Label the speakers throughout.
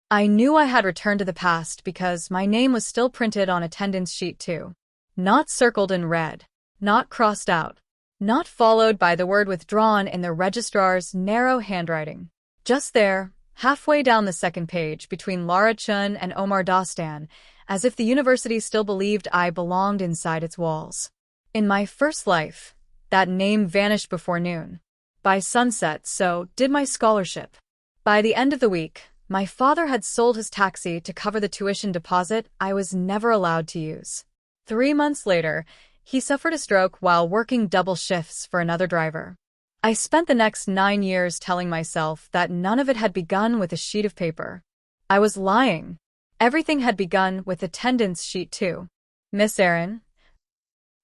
Speaker 1: I knew I had returned to the past because my name was still printed on attendance sheet too. Not circled in red, not crossed out, not followed by the word withdrawn in the registrar's narrow handwriting. Just there, halfway down the second page between Lara Chun and Omar Dostan, as if the university still believed I belonged inside its walls. In my first life, that name vanished before noon. By sunset, so did my scholarship. By the end of the week, my father had sold his taxi to cover the tuition deposit I was never allowed to use. 3 months later, he suffered a stroke while working double shifts for another driver. I spent the next 9 years telling myself that none of it had begun with a sheet of paper. I was lying. Everything had begun with attendance sheet too. Miss Aaron?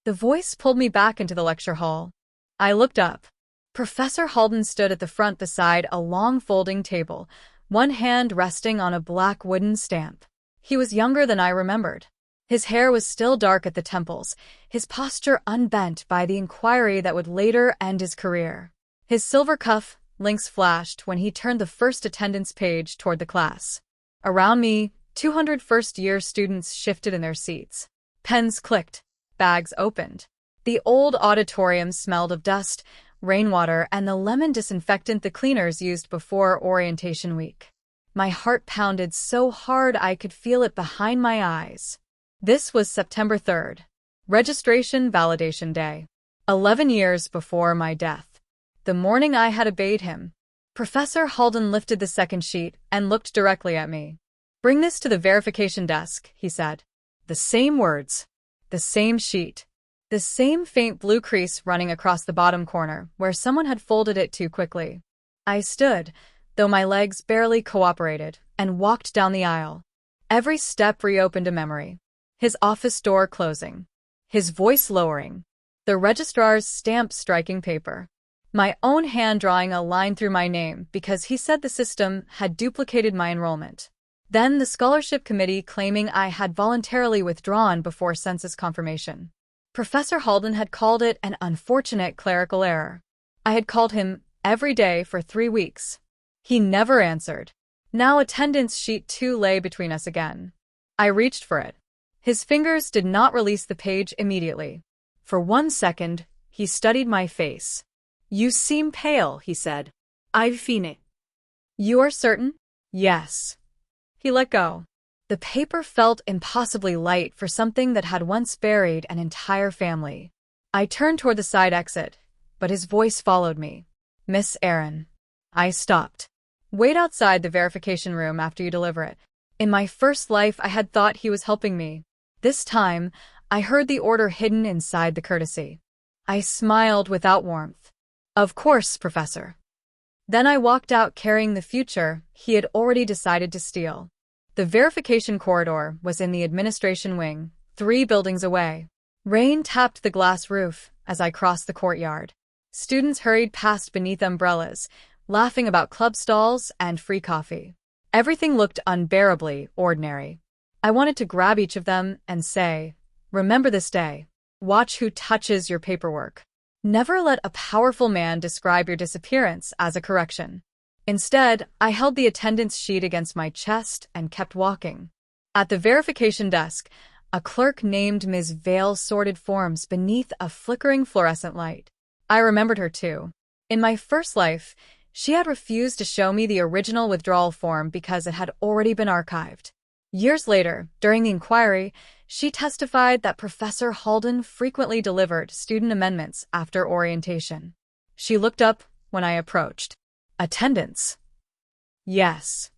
Speaker 1: The voice pulled me back into the lecture hall. I looked up. Professor Halden stood at the front beside a long folding table, one hand resting on a black wooden stamp. He was younger than I remembered. His hair was still dark at the temples, his posture unbent by the inquiry that would later end his career. His silver cuff links flashed when he turned the first attendance page toward the class. Around me, 200 first-year students shifted in their seats. Pens clicked. Bags opened. The old auditorium smelled of dust, rainwater, and the lemon disinfectant the cleaners used before orientation week. My heart pounded so hard I could feel it behind my eyes. This was September 3rd, registration validation day, 11 years before my death. The morning I had obeyed him. Professor Halden lifted the second sheet and looked directly at me. "Bring this to the verification desk," he said. The same words, the same sheet, the same faint blue crease running across the bottom corner where someone had folded it too quickly. I stood, though my legs barely cooperated, and walked down the aisle. Every step reopened a memory. His office door closing, his voice lowering, the registrar's stamp striking paper, my own hand drawing a line through my name because he said the system had duplicated my enrollment. Then the scholarship committee claiming I had voluntarily withdrawn before census confirmation. Professor Halden had called it an unfortunate clerical error. I had called him every day for 3 weeks. He never answered. Now attendance sheet 2 lay between us again. I reached for it. His fingers did not release the page immediately. For 1 second, he studied my face. "You seem pale," he said. "I've seen it." "You are certain?" "Yes." He let go. The paper felt impossibly light for something that had once buried an entire family. I turned toward the side exit, but his voice followed me. "Miss Aaron." I stopped. "Wait outside the verification room after you deliver it." In my first life, I had thought he was helping me. This time, I heard the order hidden inside the courtesy. I smiled without warmth. "Of course, Professor." Then I walked out carrying the future he had already decided to steal. The verification corridor was in the administration wing, 3 buildings away. Rain tapped the glass roof as I crossed the courtyard. Students hurried past beneath umbrellas, laughing about club stalls and free coffee. Everything looked unbearably ordinary. I wanted to grab each of them and say, "Remember this day. Watch who touches your paperwork." Never let a powerful man describe your disappearance as a correction. Instead, I held the attendance sheet against my chest and kept walking. At the verification desk, a clerk named Ms. Vale sorted forms beneath a flickering fluorescent light. I remembered her too. In my first life, she had refused to show me the original withdrawal form because it had already been archived. Years later, during the inquiry, she testified that Professor Halden frequently delivered student amendments after orientation. She looked up when I approached. "Attendance?" "Yes."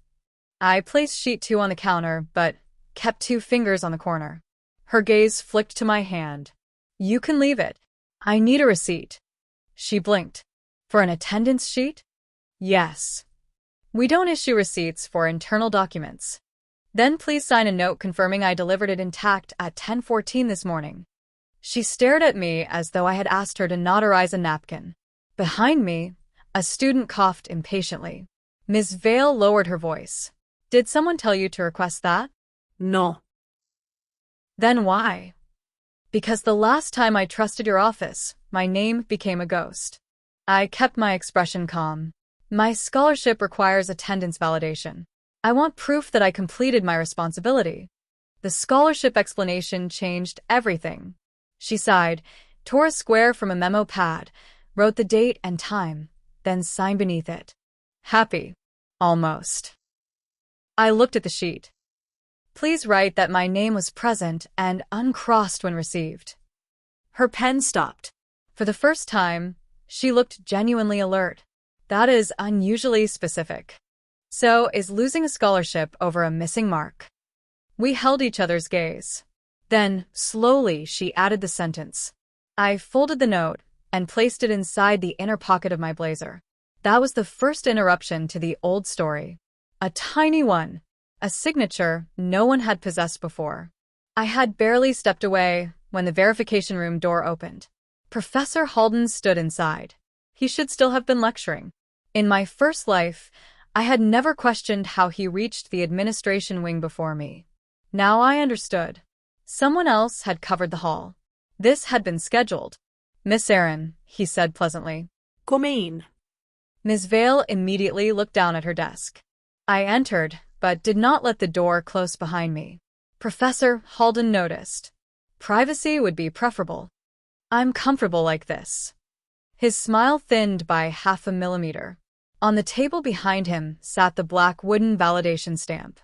Speaker 1: I placed sheet 2 on the counter, but kept 2 fingers on the corner. Her gaze flicked to my hand. "You can leave it. I need a receipt." She blinked. "For an attendance sheet?" "Yes. We don't issue receipts for internal documents." "Then please sign a note confirming I delivered it intact at 10:14 this morning." She stared at me as though I had asked her to notarize a napkin. Behind me, a student coughed impatiently. Ms. Vale lowered her voice. "Did someone tell you to request that?"
Speaker 2: No.
Speaker 1: "Then why?" "Because the last time I trusted your office, my name became a ghost." I kept my expression calm. "My scholarship requires attendance validation. I want proof that I completed my responsibility. The scholarship explanation changed everything. She sighed, tore a square from a memo pad, wrote the date and time, then signed beneath it. Happy. Almost. I looked at the sheet. Please write that my name was present and uncrossed when received. Her pen stopped. For the first time, she looked genuinely alert. That is unusually specific. So, is losing a scholarship over a missing mark? We held each other's gaze. Then, slowly, she added the sentence. I folded the note and placed it inside the inner pocket of my blazer. That was the first interruption to the old story. A tiny one. A signature no one had possessed before. I had barely stepped away when the verification room door opened. Professor Halden stood inside. He should still have been lecturing. In my first life, I had never questioned how he reached the administration wing before me. Now I understood. Someone else had covered the hall. This had been scheduled. Miss Aaron, he said pleasantly.
Speaker 2: Come in.
Speaker 1: Ms. Vale immediately looked down at her desk. I entered, but did not let the door close behind me. Professor Halden noticed. Privacy would be preferable. I'm comfortable like this. His smile thinned by 0.5 millimeter. On the table behind him sat the black wooden validation stamp.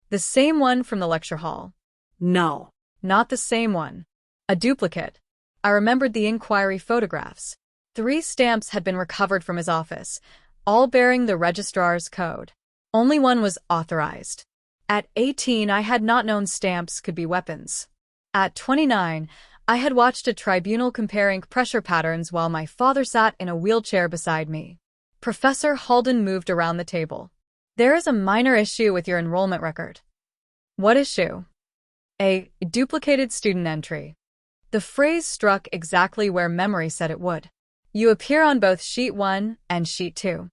Speaker 1: The same one from the lecture hall.
Speaker 2: No.
Speaker 1: Not the same one. A duplicate. I remembered the inquiry photographs. 3 stamps had been recovered from his office, all bearing the registrar's code. Only one was authorized. At 18, I had not known stamps could be weapons. At 29, I had watched a tribunal comparing pressure patterns while my father sat in a wheelchair beside me. Professor Halden moved around the table. There is a minor issue with your enrollment record. What issue? A duplicated student entry. The phrase struck exactly where memory said it would. You appear on both sheet 1 and sheet 2.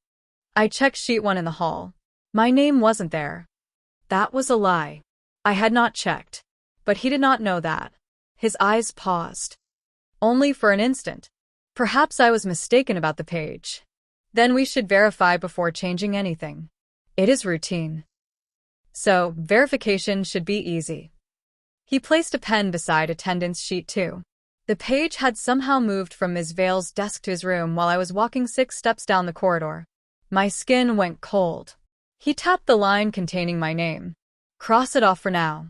Speaker 1: I checked sheet 1 in the hall. My name wasn't there. That was a lie. I had not checked. But he did not know that. His eyes paused. Only for an instant. Perhaps I was mistaken about the page. Then we should verify before changing anything. It is routine. So, verification should be easy. He placed a pen beside attendance sheet 2. The page had somehow moved from Ms. Vale's desk to his room while I was walking 6 steps down the corridor. My skin went cold. He tapped the line containing my name. Cross it off for now.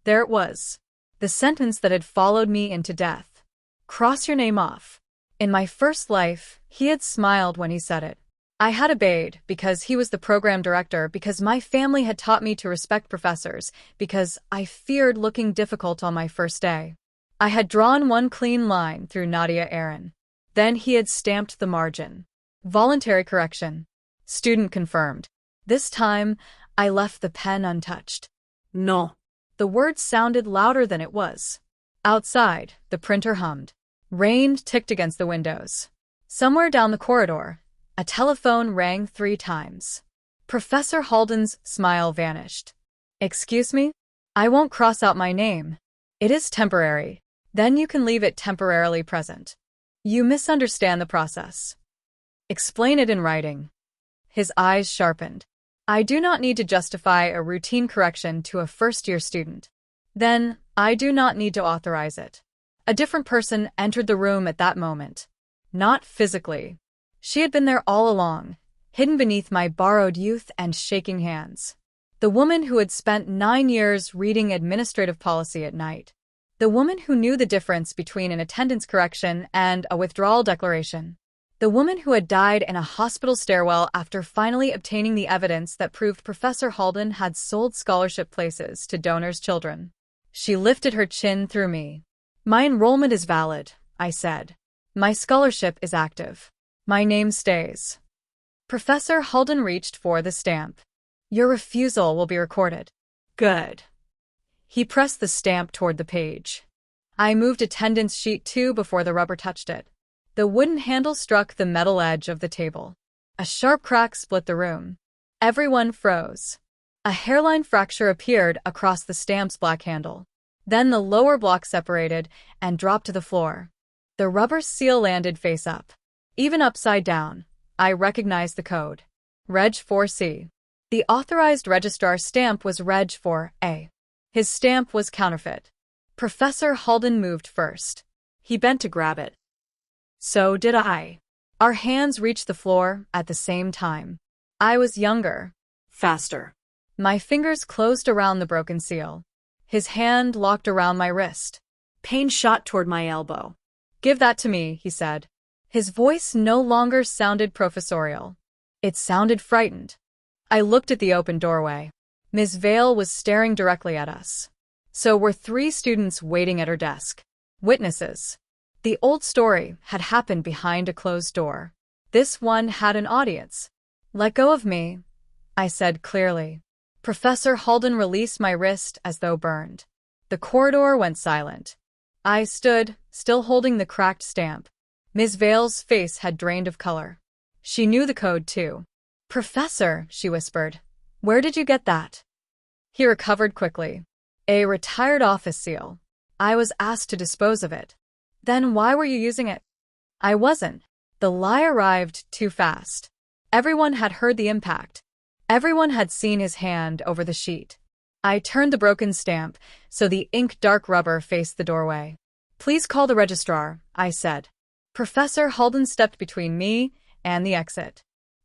Speaker 1: There it was. The sentence that had followed me into death. Cross your name off. In my first life, he had smiled when he said it. I had obeyed because he was the program director, because my family had taught me to respect professors, because I feared looking difficult on my first day. I had drawn one clean line through Nadia Aaron. Then he had stamped the margin. Voluntary correction. Student confirmed. This time, I left the pen untouched.
Speaker 2: No.
Speaker 1: The word sounded louder than it was. Outside, the printer hummed. Rain ticked against the windows. Somewhere down the corridor, a telephone rang 3 times. Professor Halden's smile vanished. Excuse me? I won't cross out my name. It is temporary. Then you can leave it temporarily present. You misunderstand the process. Explain it in writing. His eyes sharpened. I do not need to justify a routine correction to a first-year student. Then, I do not need to authorize it. A different person entered the room at that moment. Not physically. She had been there all along, hidden beneath my borrowed youth and shaking hands. The woman who had spent 9 years reading administrative policy at night. The woman who knew the difference between an attendance correction and a withdrawal declaration. The woman who had died in a hospital stairwell after finally obtaining the evidence that proved Professor Halden had sold scholarship places to donors' children. She lifted her chin through me. My enrollment is valid, I said. My scholarship is active. My name stays. Professor Halden reached for the stamp. Your refusal will be recorded. Good. He pressed the stamp toward the page. I moved attendance sheet 2 before the rubber touched it. The wooden handle struck the metal edge of the table. A sharp crack split the room. Everyone froze. A hairline fracture appeared across the stamp's black handle. Then the lower block separated and dropped to the floor. The rubber seal landed face up. Even upside down, I recognized the code. Reg 4C. The authorized registrar stamp was Reg for A. His stamp was counterfeit. Professor Halden moved first. He bent to grab it. So did I. Our hands reached the floor at the same time. I was younger.
Speaker 2: Faster.
Speaker 1: My fingers closed around the broken seal. His hand locked around my wrist.
Speaker 2: Pain shot toward my elbow.
Speaker 1: Give that to me, he said. His voice no longer sounded professorial. It sounded frightened. I looked at the open doorway. Ms. Vale was staring directly at us. So were 3 students waiting at her desk. Witnesses. The old story had happened behind a closed door. This one had an audience. Let go of me, I said clearly. Professor Halden released my wrist as though burned. The corridor went silent. I stood, still holding the cracked stamp. Ms. Vale's face had drained of color. She knew the code too. Professor, she whispered, where did you get that? He recovered quickly. A retired office seal. I was asked to dispose of it. Then why were you using it? I wasn't. The lie arrived too fast. Everyone had heard the impact. Everyone had seen his hand over the sheet. I turned the broken stamp so the ink dark rubber faced the doorway. Please call the registrar, I said. Professor Halden stepped between me and the exit.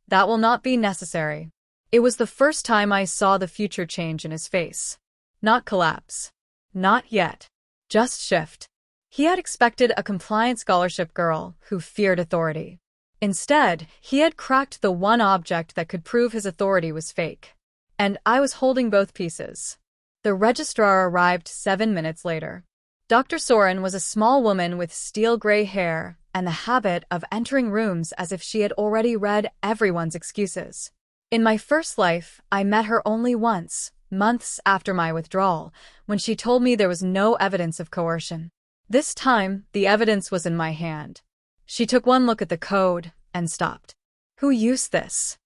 Speaker 1: That will not be necessary. It was the first time I saw the future change in his face. Not collapse. Not yet. Just shift. He had expected a compliant scholarship girl who feared authority. Instead, he had cracked the one object that could prove his authority was fake. And I was holding both pieces. The registrar arrived 7 minutes later. Dr. Soren was a small woman with steel-gray hair and the habit of entering rooms as if she had already read everyone's excuses. In my first life, I met her only once, months after my withdrawal, when she told me there was no evidence of coercion. This time, the evidence was in my hand. She took one look at the code and stopped. Who used this?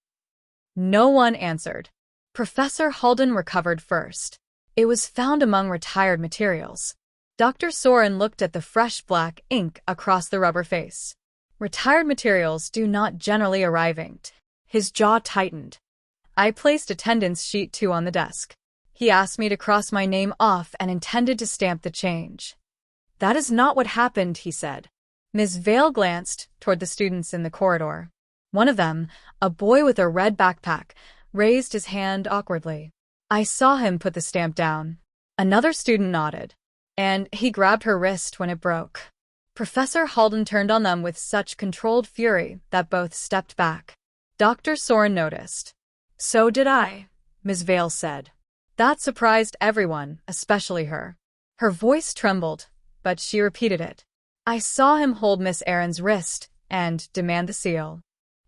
Speaker 1: No one answered. Professor Halden recovered first. It was found among retired materials. Dr. Soren looked at the fresh black ink across the rubber face. Retired materials do not generally arrive inked. His jaw tightened. I placed attendance sheet 2 on the desk. He asked me to cross my name off and intended to stamp the change. That is not what happened, he said. Ms. Vale glanced toward the students in the corridor. One of them, a boy with a red backpack, raised his hand awkwardly. I saw him put the stamp down. Another student nodded. And he grabbed her wrist when it broke. Professor Halden turned on them with such controlled fury that both stepped back. Dr. Soren noticed. So did I, Ms. Vale said. That surprised everyone, especially her. Her voice trembled, but she repeated it. I saw him hold Miss Aaron's wrist and demand the seal.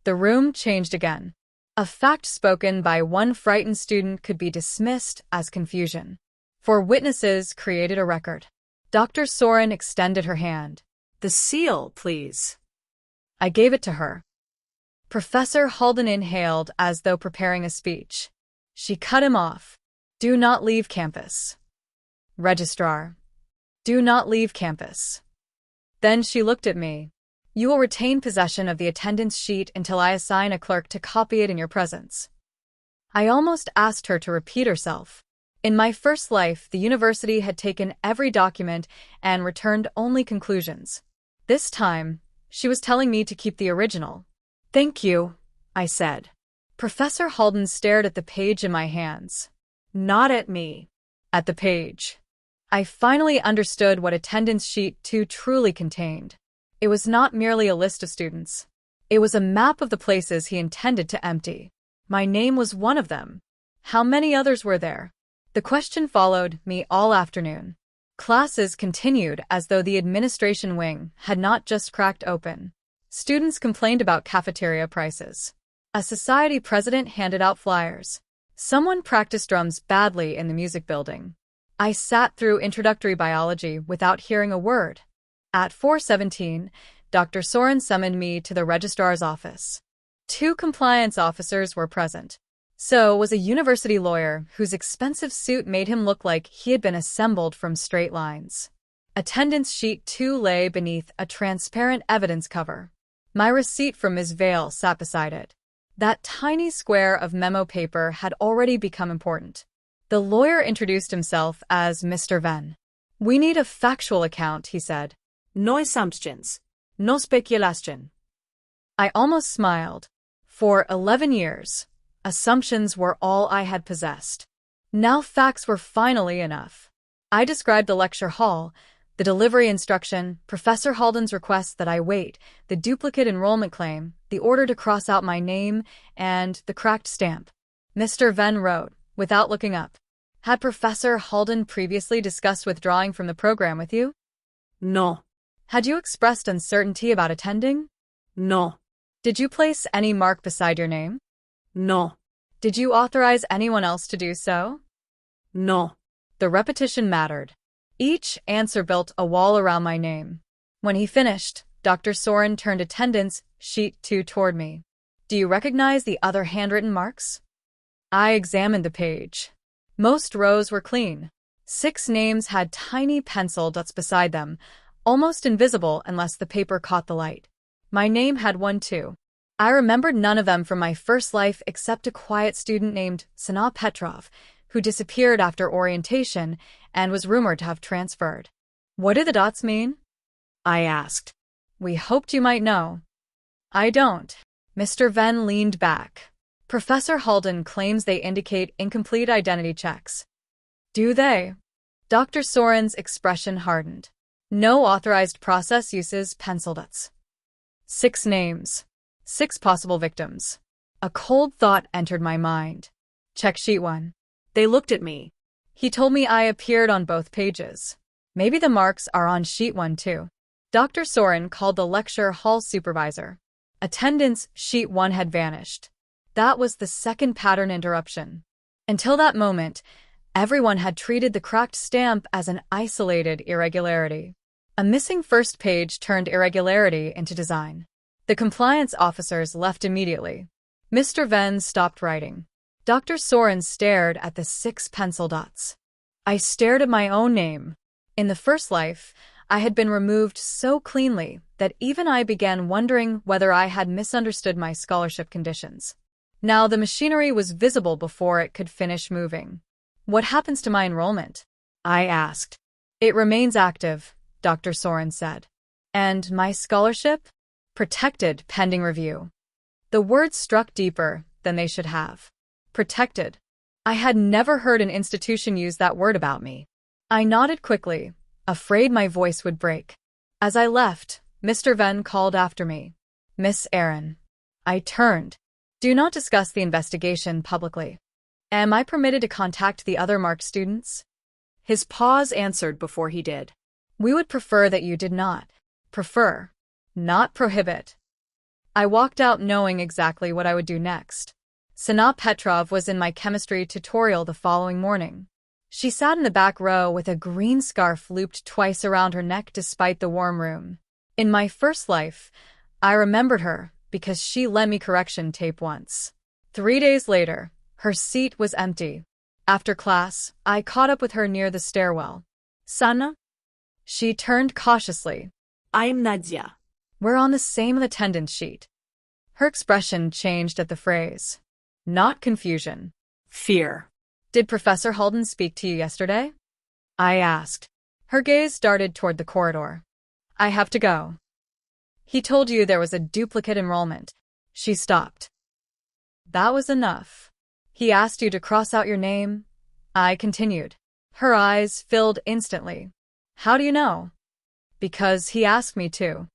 Speaker 1: The room changed again. A fact spoken by one frightened student could be dismissed as confusion. 4 witnesses created a record. Dr. Soren extended her hand.
Speaker 2: The seal, please.
Speaker 1: I gave it to her. Professor Halden inhaled as though preparing a speech. She cut him off. Do not leave campus. Registrar. Do not leave campus. Then she looked at me. You will retain possession of the attendance sheet until I assign a clerk to copy it in your presence. I almost asked her to repeat herself. In my first life, the university had taken every document and returned only conclusions. This time, she was telling me to keep the original. Thank you, I said. Professor Halden stared at the page in my hands. Not at me. At the page. I finally understood what attendance sheet 2 truly contained. It was not merely a list of students. It was a map of the places he intended to empty. My name was one of them. How many others were there? The question followed me all afternoon. Classes continued as though the administration wing had not just cracked open. Students complained about cafeteria prices. A society president handed out flyers. Someone practiced drums badly in the music building. I sat through introductory biology without hearing a word. At 4:17, Dr. Soren summoned me to the registrar's office. 2 compliance officers were present. So was a university lawyer whose expensive suit made him look like he had been assembled from straight lines. Attendance sheet 2 lay beneath a transparent evidence cover. My receipt from Ms. Vale sat beside it. That tiny square of memo paper had already become important. The lawyer introduced himself as Mr. Venn. "We need a factual account," he said.
Speaker 2: No assumptions. No speculation.
Speaker 1: I almost smiled. For 11 years, assumptions were all I had possessed. Now facts were finally enough. I described the lecture hall, the delivery instruction, Professor Halden's request that I wait, the duplicate enrollment claim, the order to cross out my name, and the cracked stamp. Mr. Venn wrote, without looking up. "Had Professor Halden previously discussed withdrawing from the program with you?"
Speaker 2: No.
Speaker 1: "Had you expressed uncertainty about attending?"
Speaker 2: No.
Speaker 1: "Did you place any mark beside your name?"
Speaker 2: No.
Speaker 1: "Did you authorize anyone else to do so?"
Speaker 2: No.
Speaker 1: The repetition mattered. Each answer built a wall around my name. When he finished, Dr. Soren turned attendance sheet 2 toward me. "Do you recognize the other handwritten marks?" I examined the page. Most rows were clean. 6 names had tiny pencil dots beside them, almost invisible unless the paper caught the light. My name had one too. I remembered none of them from my first life except a quiet student named Sana Petrov, who disappeared after orientation and was rumored to have transferred. "What do the dots mean?"
Speaker 2: I asked.
Speaker 1: "We hoped you might know." "I don't." Mr. Venn leaned back. "Professor Halden claims they indicate incomplete identity checks." "Do they?" Dr. Soren's expression hardened. "No authorized process uses pencil dots." 6 names. 6 possible victims. A cold thought entered my mind. "Check sheet 1.
Speaker 2: They looked at me.
Speaker 1: He told me I appeared on both pages. Maybe the marks are on sheet 1 too. Dr. Soren called the lecture hall supervisor. Attendance sheet 1 had vanished. That was the second pattern interruption. Until that moment, everyone had treated the cracked stamp as an isolated irregularity. A missing first page turned irregularity into design. The compliance officers left immediately. Mr. Venn stopped writing. Dr. Soren stared at the 6 pencil dots. I stared at my own name. In the first life, I had been removed so cleanly that even I began wondering whether I had misunderstood my scholarship conditions. Now the machinery was visible before it could finish moving. "What happens to my enrollment?" I asked. "It remains active," Dr. Soren said. "And my scholarship?" "Protected pending review." The words struck deeper than they should have. Protected. I had never heard an institution use that word about me. I nodded quickly, afraid my voice would break. As I left, Mr. Venn called after me. "Miss Aaron." I turned. "Do not discuss the investigation publicly." "Am I permitted to contact the other marked students?"
Speaker 2: His pause answered before he did.
Speaker 1: "We would prefer that you did not." Prefer. Not prohibit. I walked out knowing exactly what I would do next. Sana Petrov was in my chemistry tutorial the following morning. She sat in the back row with a green scarf looped twice around her neck despite the warm room. In my first life, I remembered her because she lent me correction tape once. 3 days later, her seat was empty. After class, I caught up with her near the stairwell. "Sana?" She turned cautiously.
Speaker 2: "I'm Nadia."
Speaker 1: "We're on the same attendance sheet." Her expression changed at the phrase. Not confusion.
Speaker 2: Fear.
Speaker 1: "Did Professor Halden speak to you yesterday?" I asked. Her gaze darted toward the corridor. "I have to go." "He told you there was a duplicate enrollment." She stopped. "That was enough." "He asked you to cross out your name?" I continued. Her eyes filled instantly. "How do you know?" "Because he asked me to."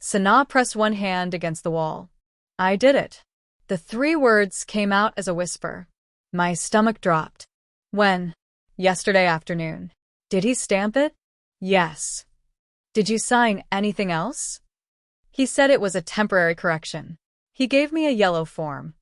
Speaker 1: Sana pressed one hand against the wall. "I did it." The 3 words came out as a whisper. My stomach dropped. "When?" "Yesterday afternoon." "Did he stamp it?" "Yes." "Did you sign anything else?" "He said it was a temporary correction." He gave me a yellow form.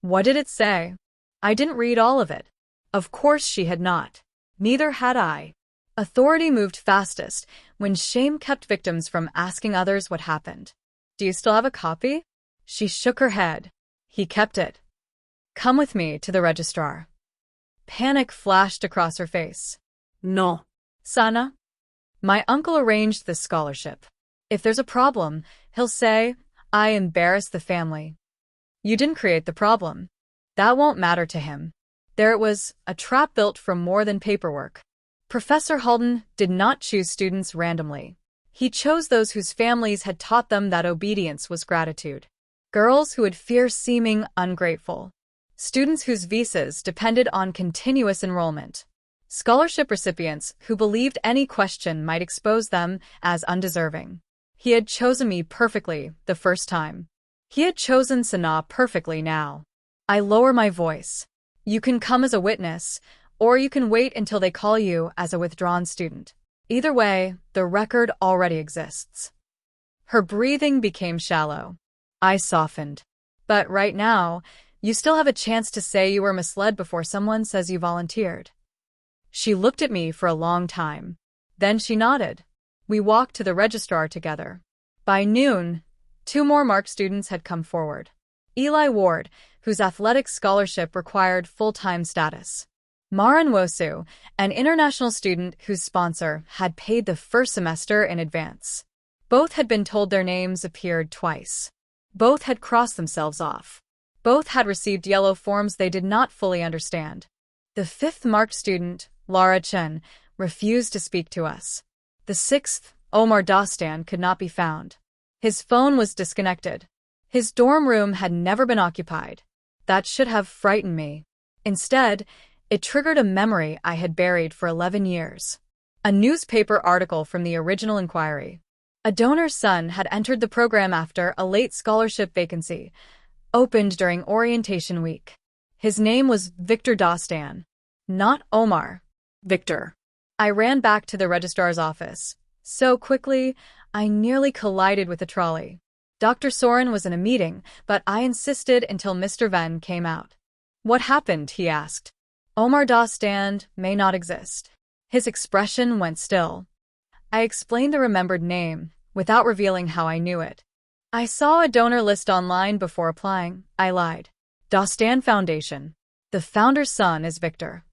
Speaker 1: "What did it say?" I didn't read all of it. Of course she had not. Neither had I. Authority moved fastest when shame kept victims from asking others what happened. "Do you still have a copy?" She shook her head. "He kept it." "Come with me to the registrar." Panic flashed across her face.
Speaker 2: "No."
Speaker 1: "Sana?" "My uncle arranged this scholarship. If there's a problem, he'll say, I embarrassed the family." You didn't create the problem. That won't matter to him. There it was, a trap built from more than paperwork. Professor Halden did not choose students randomly. He chose those whose families had taught them that obedience was gratitude. Girls who would fear seeming ungrateful. Students whose visas depended on continuous enrollment. Scholarship recipients who believed any question might expose them as undeserving. He had chosen me perfectly the first time. He had chosen Sana perfectly now. I lower my voice. You can come as a witness, or you can wait until they call you as a withdrawn student. Either way, the record already exists. Her breathing became shallow. I softened. But right now, you still have a chance to say you were misled before someone says you volunteered. She looked at me for a long time. Then she nodded. We walked to the registrar together. By noon, 2 more MARC students had come forward. Eli Ward, whose athletic scholarship required full-time status. Maran Wosu, an international student whose sponsor had paid the first semester in advance. Both had been told their names appeared twice. Both had crossed themselves off. Both had received yellow forms they did not fully understand. The 5th MARC student, Lara Chen, refused to speak to us. The 6th, Omar Dostan, could not be found. His phone was disconnected. His dorm room had never been occupied. That should have frightened me. Instead, it triggered a memory I had buried for 11 years. A newspaper article from the original inquiry. A donor's son had entered the program after a late scholarship vacancy, opened during orientation week. His name was Victor Dostan, not Omar.
Speaker 2: Victor.
Speaker 1: I ran back to the registrar's office. So quickly, I nearly collided with a trolley. Dr. Soren was in a meeting, but I insisted until Mr. Venn came out. What happened? He asked. Omar Dostan may not exist. His expression went still. I explained the remembered name, without revealing how I knew it. I saw a donor list online before applying. I lied. Dostan Foundation. The founder's son is Victor.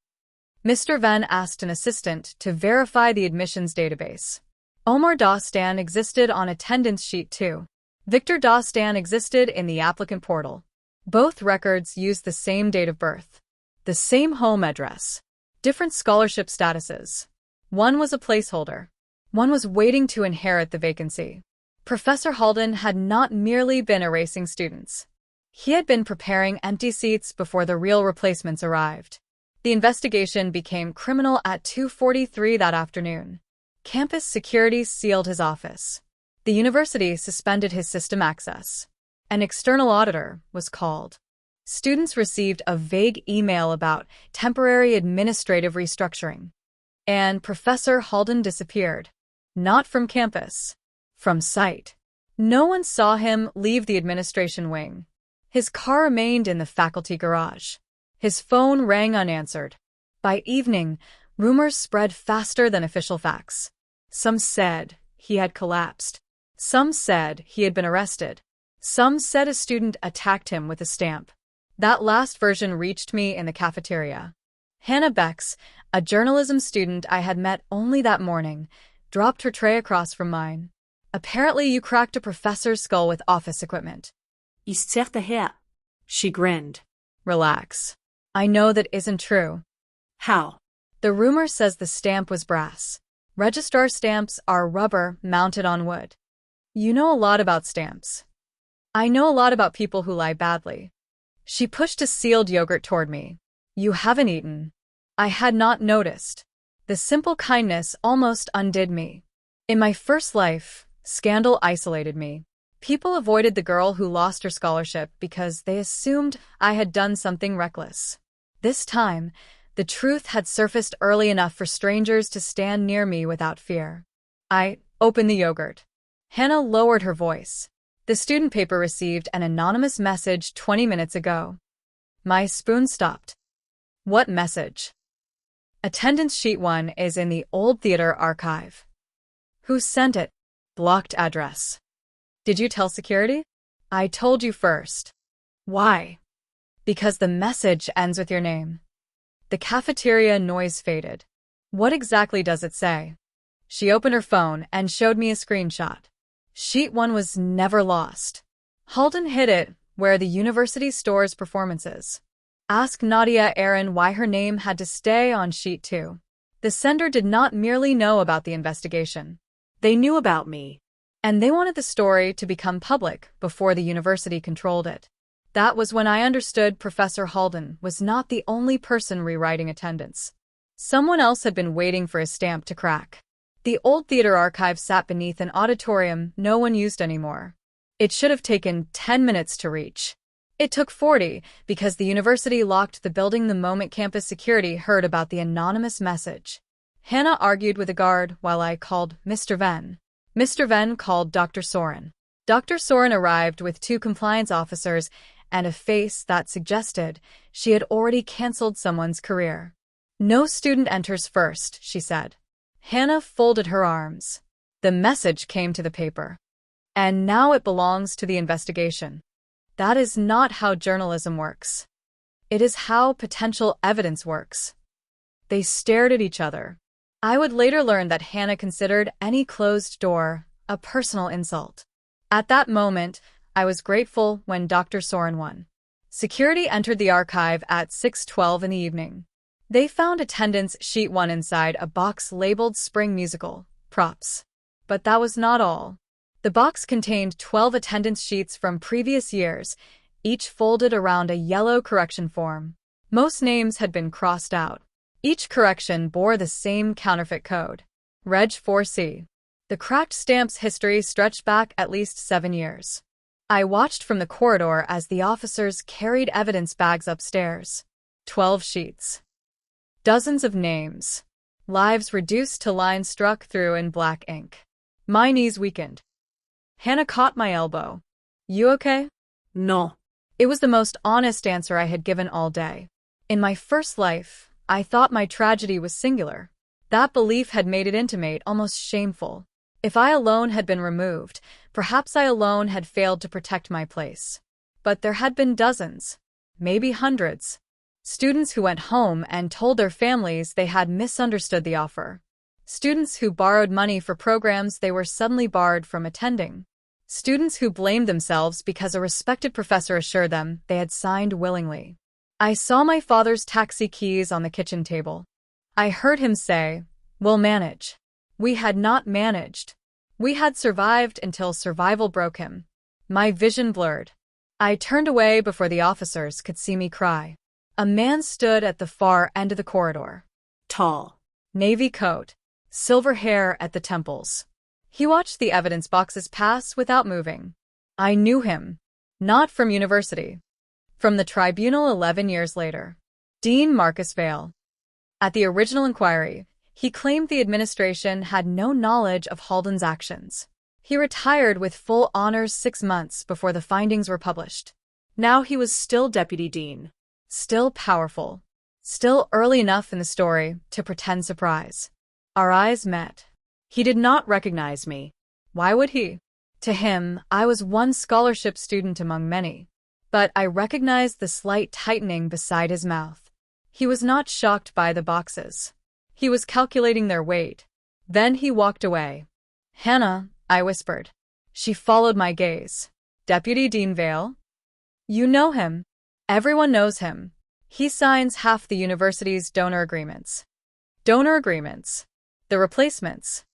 Speaker 1: Mr. Venn asked an assistant to verify the admissions database. Omar Dostan existed on attendance sheet too. Victor Dostan existed in the applicant portal. Both records used the same date of birth. The same home address. Different scholarship statuses. One was a placeholder. One was waiting to inherit the vacancy. Professor Halden had not merely been erasing students. He had been preparing empty seats before the real replacements arrived. The investigation became criminal at 2:43 that afternoon. Campus security sealed his office. The university suspended his system access. An external auditor was called. Students received a vague email about temporary administrative restructuring. And Professor Halden disappeared. Not from campus. From sight. No one saw him leave the administration wing. His car remained in the faculty garage. His phone rang unanswered. By evening, rumors spread faster than official facts. Some said he had collapsed. Some said he had been arrested. Some said a student attacked him with a stamp. That last version reached me in the cafeteria. Hannah Becks, a journalism student I had met only that morning, dropped her tray across from mine. Apparently you cracked a professor's skull with office equipment.
Speaker 2: Ist zerrt her. She grinned.
Speaker 1: Relax. I know that isn't true.
Speaker 2: How?
Speaker 1: The rumor says the stamp was brass. Registrar stamps are rubber mounted on wood. You know a lot about stamps. I know a lot about people who lie badly. She pushed a sealed yogurt toward me. You haven't eaten. I had not noticed. The simple kindness almost undid me. In my first life, scandal isolated me. People avoided the girl who lost her scholarship because they assumed I had done something reckless. This time, the truth had surfaced early enough for strangers to stand near me without fear. I opened the yogurt. Hannah lowered her voice. The student paper received an anonymous message 20 minutes ago. My spoon stopped. What message? Attendance sheet 1 is in the old theater archive. Who sent it? Blocked address. Did you tell security? I told you first. Why? Because the message ends with your name. The cafeteria noise faded. What exactly does it say? She opened her phone and showed me a screenshot. Sheet 1 was never lost. Halden hid it where the university stores performances. Ask Nadia Aaron why her name had to stay on sheet 2. The sender did not merely know about the investigation.
Speaker 2: They knew about me.
Speaker 1: And they wanted the story to become public before the university controlled it. That was when I understood Professor Halden was not the only person rewriting attendance. Someone else had been waiting for his stamp to crack. The old theater archive sat beneath an auditorium no one used anymore. It should have taken 10 minutes to reach. It took 40 because the university locked the building the moment campus security heard about the anonymous message. Hannah argued with a guard while I called Mr. Venn. Mr. Venn called Dr. Soren. Dr. Soren arrived with 2 compliance officers and a face that suggested she had already canceled someone's career. No student enters first, she said. Hannah folded her arms. The message came to the paper. And now it belongs to the investigation. That is not how journalism works. It is how potential evidence works. They stared at each other. I would later learn that Hannah considered any closed door a personal insult. At that moment, I was grateful when Dr. Soren won. Security entered the archive at 6:12 in the evening. They found attendance sheet 1 inside a box labeled Spring Musical, Props. But that was not all. The box contained 12 attendance sheets from previous years, each folded around a yellow correction form. Most names had been crossed out. Each correction bore the same counterfeit code, Reg 4C. The cracked stamp's history stretched back at least 7 years. I watched from the corridor as the officers carried evidence bags upstairs. 12 sheets. Dozens of names. Lives reduced to lines struck through in black ink. My knees weakened. Hannah caught my elbow. You okay?
Speaker 2: No.
Speaker 1: It was the most honest answer I had given all day. In my first life, I thought my tragedy was singular. That belief had made it intimate, almost shameful. If I alone had been removed, perhaps I alone had failed to protect my place. But there had been dozens, maybe hundreds. Students who went home and told their families they had misunderstood the offer. Students who borrowed money for programs they were suddenly barred from attending. Students who blamed themselves because a respected professor assured them they had signed willingly. I saw my father's taxi keys on the kitchen table. I heard him say, "We'll manage." We had not managed. We had survived until survival broke him. My vision blurred. I turned away before the officers could see me cry. A man stood at the far end of the corridor.
Speaker 2: Tall.
Speaker 1: Navy coat. Silver hair at the temples. He watched the evidence boxes pass without moving. I knew him. Not from university. From the tribunal 11 years later. Dean Marcus Vale. At the original inquiry, he claimed the administration had no knowledge of Halden's actions. He retired with full honors 6 months before the findings were published. Now he was still deputy dean. Still powerful. Still early enough in the story to pretend surprise. Our eyes met. He did not recognize me. Why would he? To him, I was one scholarship student among many. But I recognized the slight tightening beside his mouth. He was not shocked by the boxes. He was calculating their weight. Then he walked away. "Hannah," I whispered. She followed my gaze. "Deputy Dean Vale? You know him. Everyone knows him. He signs half the university's donor agreements." Donor agreements. The replacements.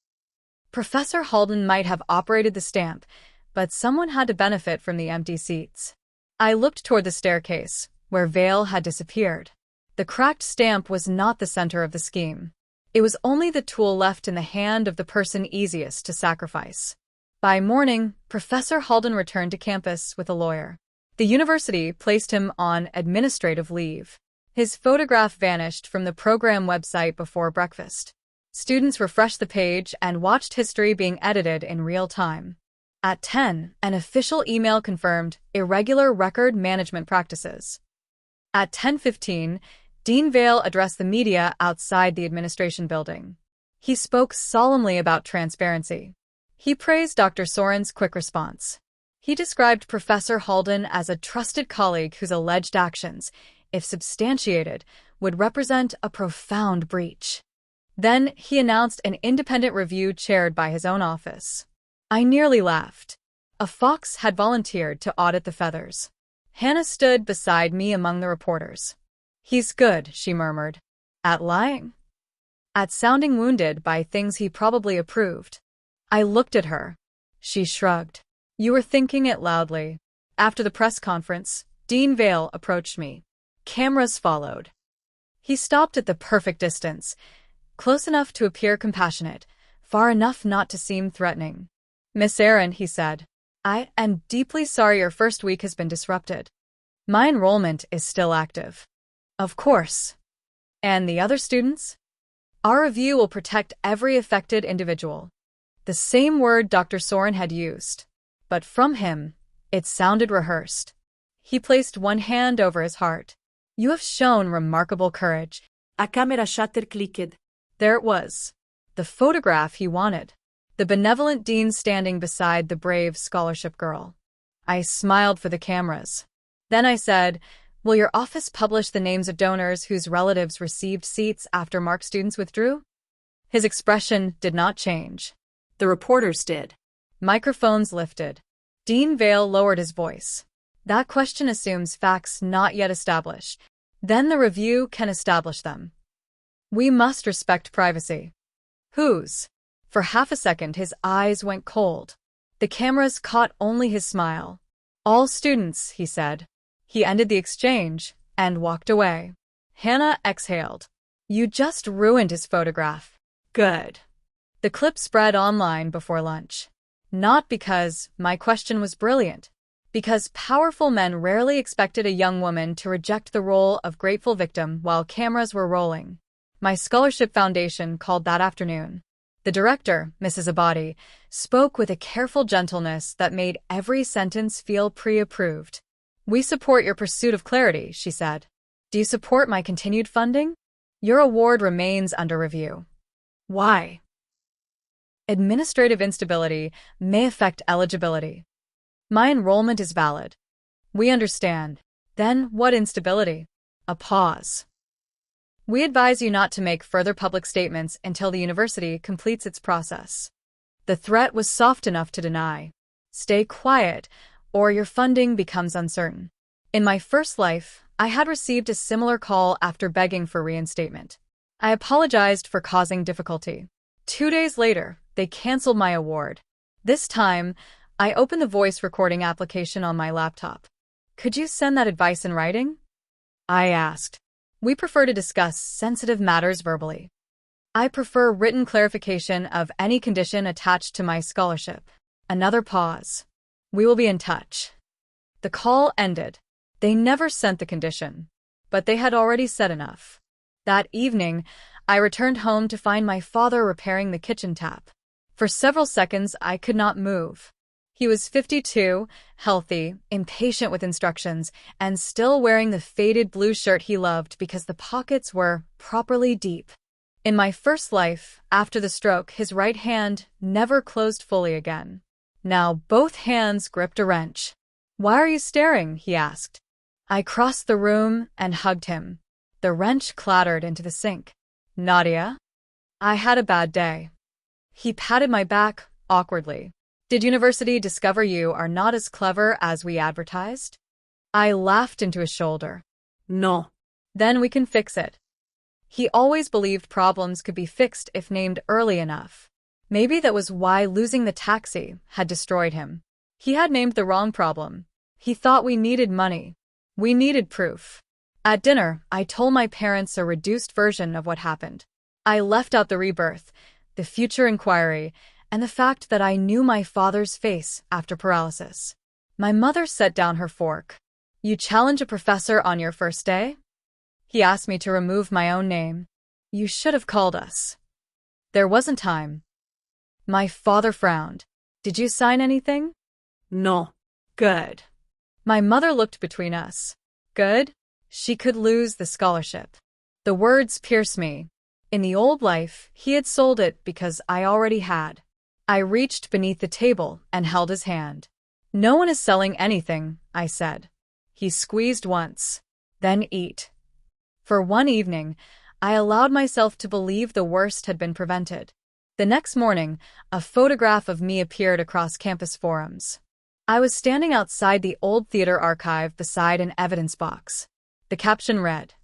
Speaker 1: Professor Halden might have operated the stamp, but someone had to benefit from the empty seats. I looked toward the staircase, where Vale had disappeared. The cracked stamp was not the center of the scheme. It was only the tool left in the hand of the person easiest to sacrifice. By morning, Professor Halden returned to campus with a lawyer. The university placed him on administrative leave. His photograph vanished from the program website before breakfast. Students refreshed the page and watched history being edited in real time. At 10, an official email confirmed irregular record management practices. At 10:15, Dean Vale addressed the media outside the administration building. He spoke solemnly about transparency. He praised Dr. Soren's quick response. He described Professor Halden as a trusted colleague whose alleged actions, if substantiated, would represent a profound breach. Then he announced an independent review chaired by his own office. I nearly laughed. A fox had volunteered to audit the feathers. Hannah stood beside me among the reporters. He's good, she murmured. At lying? At sounding wounded by things he probably approved. I looked at her. She shrugged. You were thinking it loudly. After the press conference, Dean Vale approached me. Cameras followed. He stopped at the perfect distance, close enough to appear compassionate, far enough not to seem threatening. Miss Aaron, he said, I am deeply sorry your first week has been disrupted. My enrollment is still active. Of course. And the other students? Our review will protect every affected individual. The same word Dr. Soren had used. But from him, it sounded rehearsed. He placed one hand over his heart. You have shown remarkable courage.
Speaker 2: A camera shutter clicked.
Speaker 1: There it was. The photograph he wanted. The benevolent dean standing beside the brave scholarship girl. I smiled for the cameras. Then I said, will your office publish the names of donors whose relatives received seats after MARC students withdrew? His expression did not change.
Speaker 2: The reporters did.
Speaker 1: Microphones lifted. Dean Vale lowered his voice. That question assumes facts not yet established. Then the review can establish them. We must respect privacy. Whose? For half a second his eyes went cold. The cameras caught only his smile. All students, he said. He ended the exchange and walked away. Hannah exhaled. You just ruined his photograph. Good. The clip spread online before lunch. Not because my question was brilliant. Because powerful men rarely expected a young woman to reject the role of grateful victim while cameras were rolling. My scholarship foundation called that afternoon. The director, Mrs. Abadi, spoke with a careful gentleness that made every sentence feel pre-approved. We support your pursuit of clarity, she said. Do you support my continued funding? Your award remains under review. Why? Administrative instability may affect eligibility. My enrollment is valid. We understand. Then what instability? A pause. We advise you not to make further public statements until the university completes its process. The threat was soft enough to deny. Stay quiet, or your funding becomes uncertain. In my first life, I had received a similar call after begging for reinstatement. I apologized for causing difficulty. 2 days later, they canceled my award. This time, I opened the voice recording application on my laptop. Could you send that advice in writing? I asked. We prefer to discuss sensitive matters verbally. I prefer written clarification of any condition attached to my scholarship. Another pause. We will be in touch. The call ended. They never sent the condition, but they had already said enough. That evening, I returned home to find my father repairing the kitchen tap. For several seconds, I could not move. He was 52, healthy, impatient with instructions, and still wearing the faded blue shirt he loved because the pockets were properly deep. In my first life, after the stroke, his right hand never closed fully again. Now both hands gripped a wrench. Why are you staring? He asked. I crossed the room and hugged him. The wrench clattered into the sink. Nadia? I had a bad day. He patted my back awkwardly. Did university discover you are not as clever as we advertised? I laughed into his shoulder.
Speaker 2: No.
Speaker 1: Then we can fix it. He always believed problems could be fixed if named early enough. Maybe that was why losing the taxi had destroyed him. He had named the wrong problem. He thought we needed money. We needed proof. At dinner, I told my parents a reduced version of what happened. I left out the rebirth, the future inquiry, and the fact that I knew my father's face after paralysis. My mother set down her fork. You challenge a professor on your first day? He asked me to remove my own name. You should have called us. There wasn't time. My father frowned. Did you sign anything?
Speaker 2: No.
Speaker 1: Good. My mother looked between us. Good? She could lose the scholarship. The words pierced me. In the old life, he had sold it because I already had. I reached beneath the table and held his hand. No one is selling anything, I said. He squeezed once. Then eat. For one evening, I allowed myself to believe the worst had been prevented. The next morning, a photograph of me appeared across campus forums. I was standing outside the old theater archive beside an evidence box. The caption read,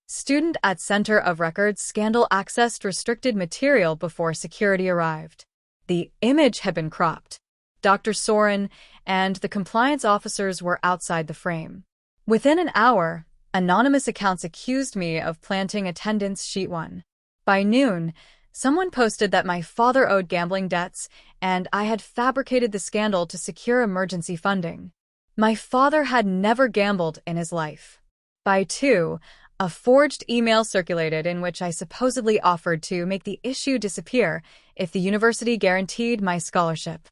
Speaker 1: "Student at Center of Records Scandal accessed restricted material before security arrived." The image had been cropped. Dr. Soren and the compliance officers were outside the frame. Within an hour, anonymous accounts accused me of planting attendance sheet 1. By noon, someone posted that my father owed gambling debts and I had fabricated the scandal to secure emergency funding. My father had never gambled in his life. By 2, a forged email circulated in which I supposedly offered to make the issue disappear if the university guaranteed my scholarship.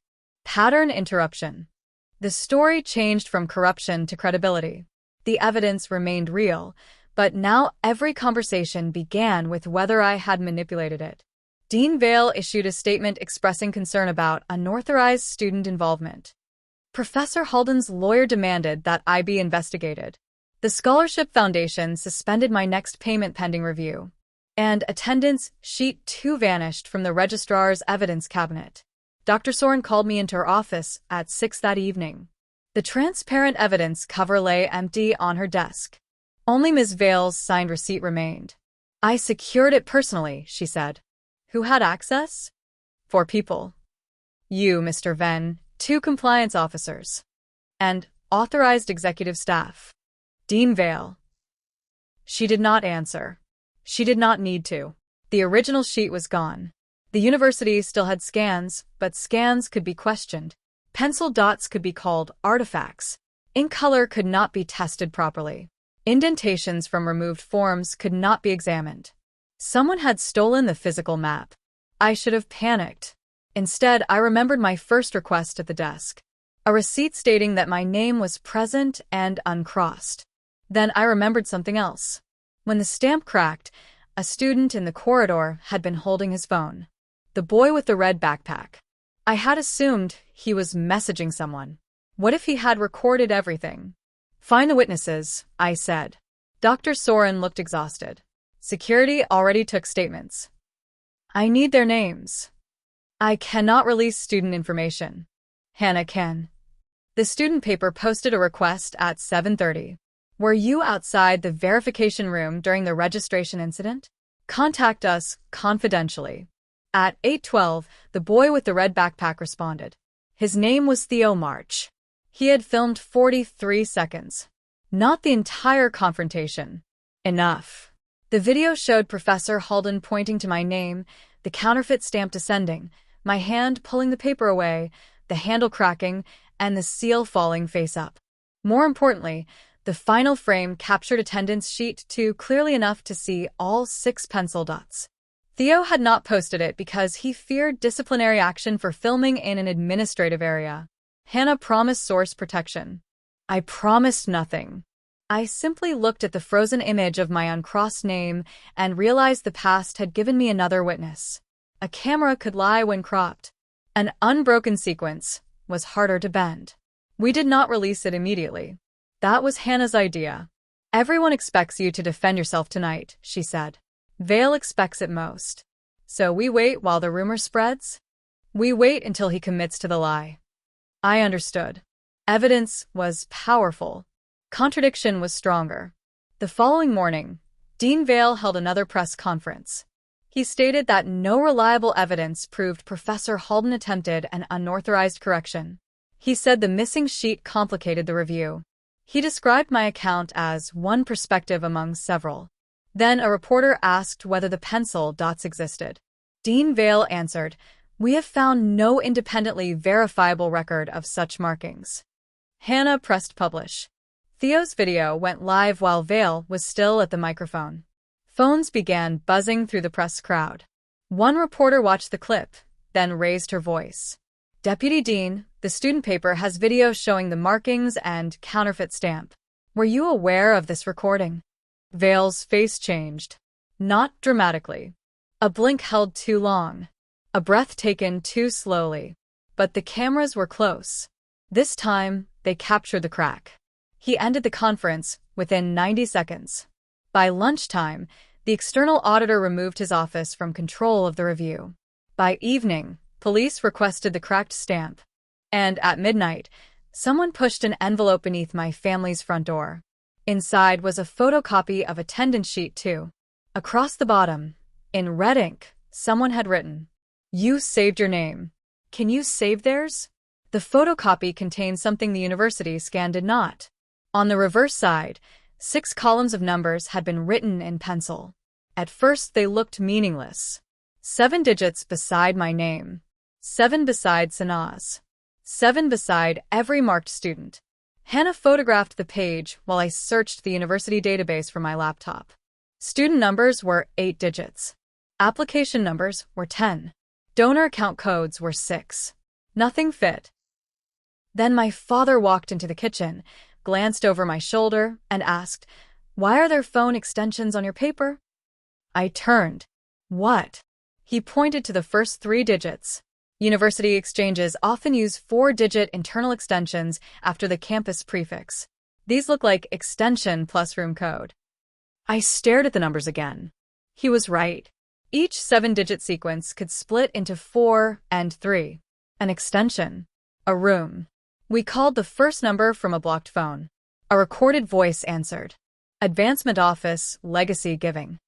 Speaker 1: Pattern interruption. The story changed from corruption to credibility. The evidence remained real, but now every conversation began with whether I had manipulated it. Dean Vale issued a statement expressing concern about unauthorized student involvement. Professor Halden's lawyer demanded that I be investigated. The Scholarship Foundation suspended my next payment pending review, and attendance sheet 2 vanished from the registrar's evidence cabinet. Dr. Soren called me into her office at 6 that evening. The transparent evidence cover lay empty on her desk. Only Ms. Vale's signed receipt remained. "I secured it personally," she said. "Who had access?" "4 people. You, Mr. Venn, 2 compliance officers, and authorized executive staff. Dean Vale." She did not answer. She did not need to. The original sheet was gone. The university still had scans, but scans could be questioned. Pencil dots could be called artifacts. Ink color could not be tested properly. Indentations from removed forms could not be examined. Someone had stolen the physical map. I should have panicked. Instead, I remembered my first request at the desk. A receipt stating that my name was present and uncrossed. Then I remembered something else. When the stamp cracked, a student in the corridor had been holding his phone. The boy with the red backpack. I had assumed he was messaging someone. What if he had recorded everything? "Find the witnesses," I said. Dr. Soren looked exhausted. "Security already took statements. I need their names. I cannot release student information." "Hannah can." The student paper posted a request at 7:30. "Were you outside the verification room during the registration incident? Contact us confidentially." At 8:12, the boy with the red backpack responded. His name was Theo March. He had filmed 43 seconds. Not the entire confrontation. Enough. The video showed Professor Halden pointing to my name, the counterfeit stamp descending, my hand pulling the paper away, the handle cracking, and the seal falling face up. More importantly, the final frame captured attendance sheet 2 clearly enough to see all 6 pencil dots. Theo had not posted it because he feared disciplinary action for filming in an administrative area. Hannah promised source protection. I promised nothing. I simply looked at the frozen image of my uncrossed name and realized the past had given me another witness. A camera could lie when cropped. An unbroken sequence was harder to bend. We did not release it immediately. That was Hannah's idea. "Everyone expects you to defend yourself tonight," she said. "Vale expects it most. So we wait while the rumor spreads? We wait until he commits to the lie." I understood. Evidence was powerful. Contradiction was stronger. The following morning, Dean Vale held another press conference. He stated that no reliable evidence proved Professor Halden attempted an unauthorized correction. He said the missing sheet complicated the review. He described my account as one perspective among several. Then a reporter asked whether the pencil dots existed. Dean Vale answered, "We have found no independently verifiable record of such markings." Hannah pressed publish. Theo's video went live while Vale was still at the microphone. Phones began buzzing through the press crowd. One reporter watched the clip, then raised her voice. "Deputy Dean, the student paper has video showing the markings and counterfeit stamp. Were you aware of this recording?" Vale's face changed. Not dramatically. A blink held too long. A breath taken too slowly. But the cameras were close. This time, they captured the crack. He ended the conference within 90 seconds. By lunchtime, the external auditor removed his office from control of the review. By evening, police requested the cracked stamp. And at midnight, someone pushed an envelope beneath my family's front door. Inside was a photocopy of attendance sheet too. Across the bottom, in red ink, someone had written, "You saved your name. Can you save theirs?" The photocopy contained something the university scan did not. On the reverse side, 6 columns of numbers had been written in pencil. At first they looked meaningless. 7 digits beside my name. 7 beside Sanaa's. 7 beside every marked student. Hannah photographed the page while I searched the university database from my laptop. Student numbers were 8 digits. Application numbers were 10. Donor account codes were 6. Nothing fit. Then my father walked into the kitchen, glanced over my shoulder, and asked, "Why are there phone extensions on your paper?" I turned. "What?" He pointed to the first 3 digits. University exchanges often use 4-digit internal extensions after the campus prefix. These look like extension plus room code. I stared at the numbers again. He was right. Each 7-digit sequence could split into 4 and 3. An extension. A room. We called the first number from a blocked phone. A recorded voice answered. Advancement Office, Legacy Giving.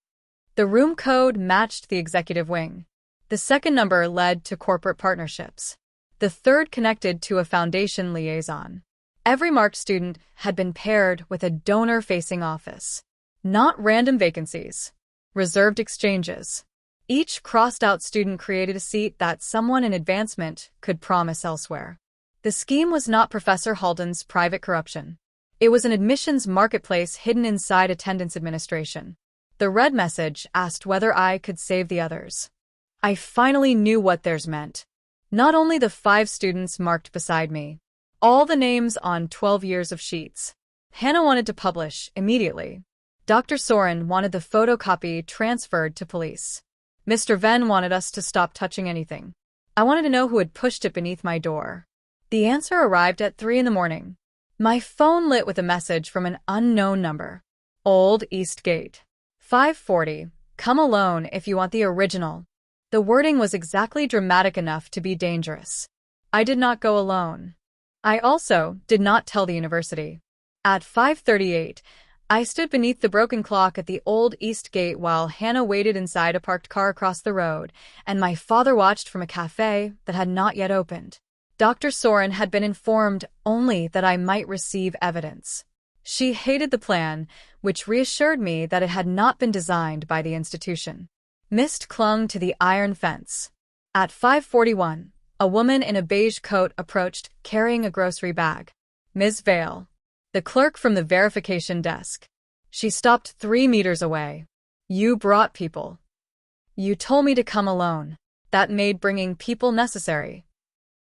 Speaker 1: The room code matched the executive wing. The second number led to corporate partnerships. The third connected to a foundation liaison. Every marked student had been paired with a donor-facing office. Not random vacancies. Reserved exchanges. Each crossed-out student created a seat that someone in advancement could promise elsewhere. The scheme was not Professor Halden's private corruption. It was an admissions marketplace hidden inside attendance administration. The red message asked whether I could save the others. I finally knew what theirs meant. Not only the 5 students marked beside me, all the names on 12 years of sheets. Hannah wanted to publish immediately. Dr. Soren wanted the photocopy transferred to police. Mr. Venn wanted us to stop touching anything. I wanted to know who had pushed it beneath my door. The answer arrived at 3 in the morning. My phone lit with a message from an unknown number. Old East Gate. 540. Come alone if you want the original. The wording was exactly dramatic enough to be dangerous. I did not go alone. I also did not tell the university. At 5:38, I stood beneath the broken clock at the Old East Gate while Hannah waited inside a parked car across the road, and my father watched from a cafe that had not yet opened. Dr. Soren had been informed only that I might receive evidence. She hated the plan, which reassured me that it had not been designed by the institution. Mist clung to the iron fence. At 5:41, a woman in a beige coat approached, carrying a grocery bag. Ms. Vale. The clerk from the verification desk. She stopped 3 meters away. You brought people. You told me to come alone. That made bringing people necessary.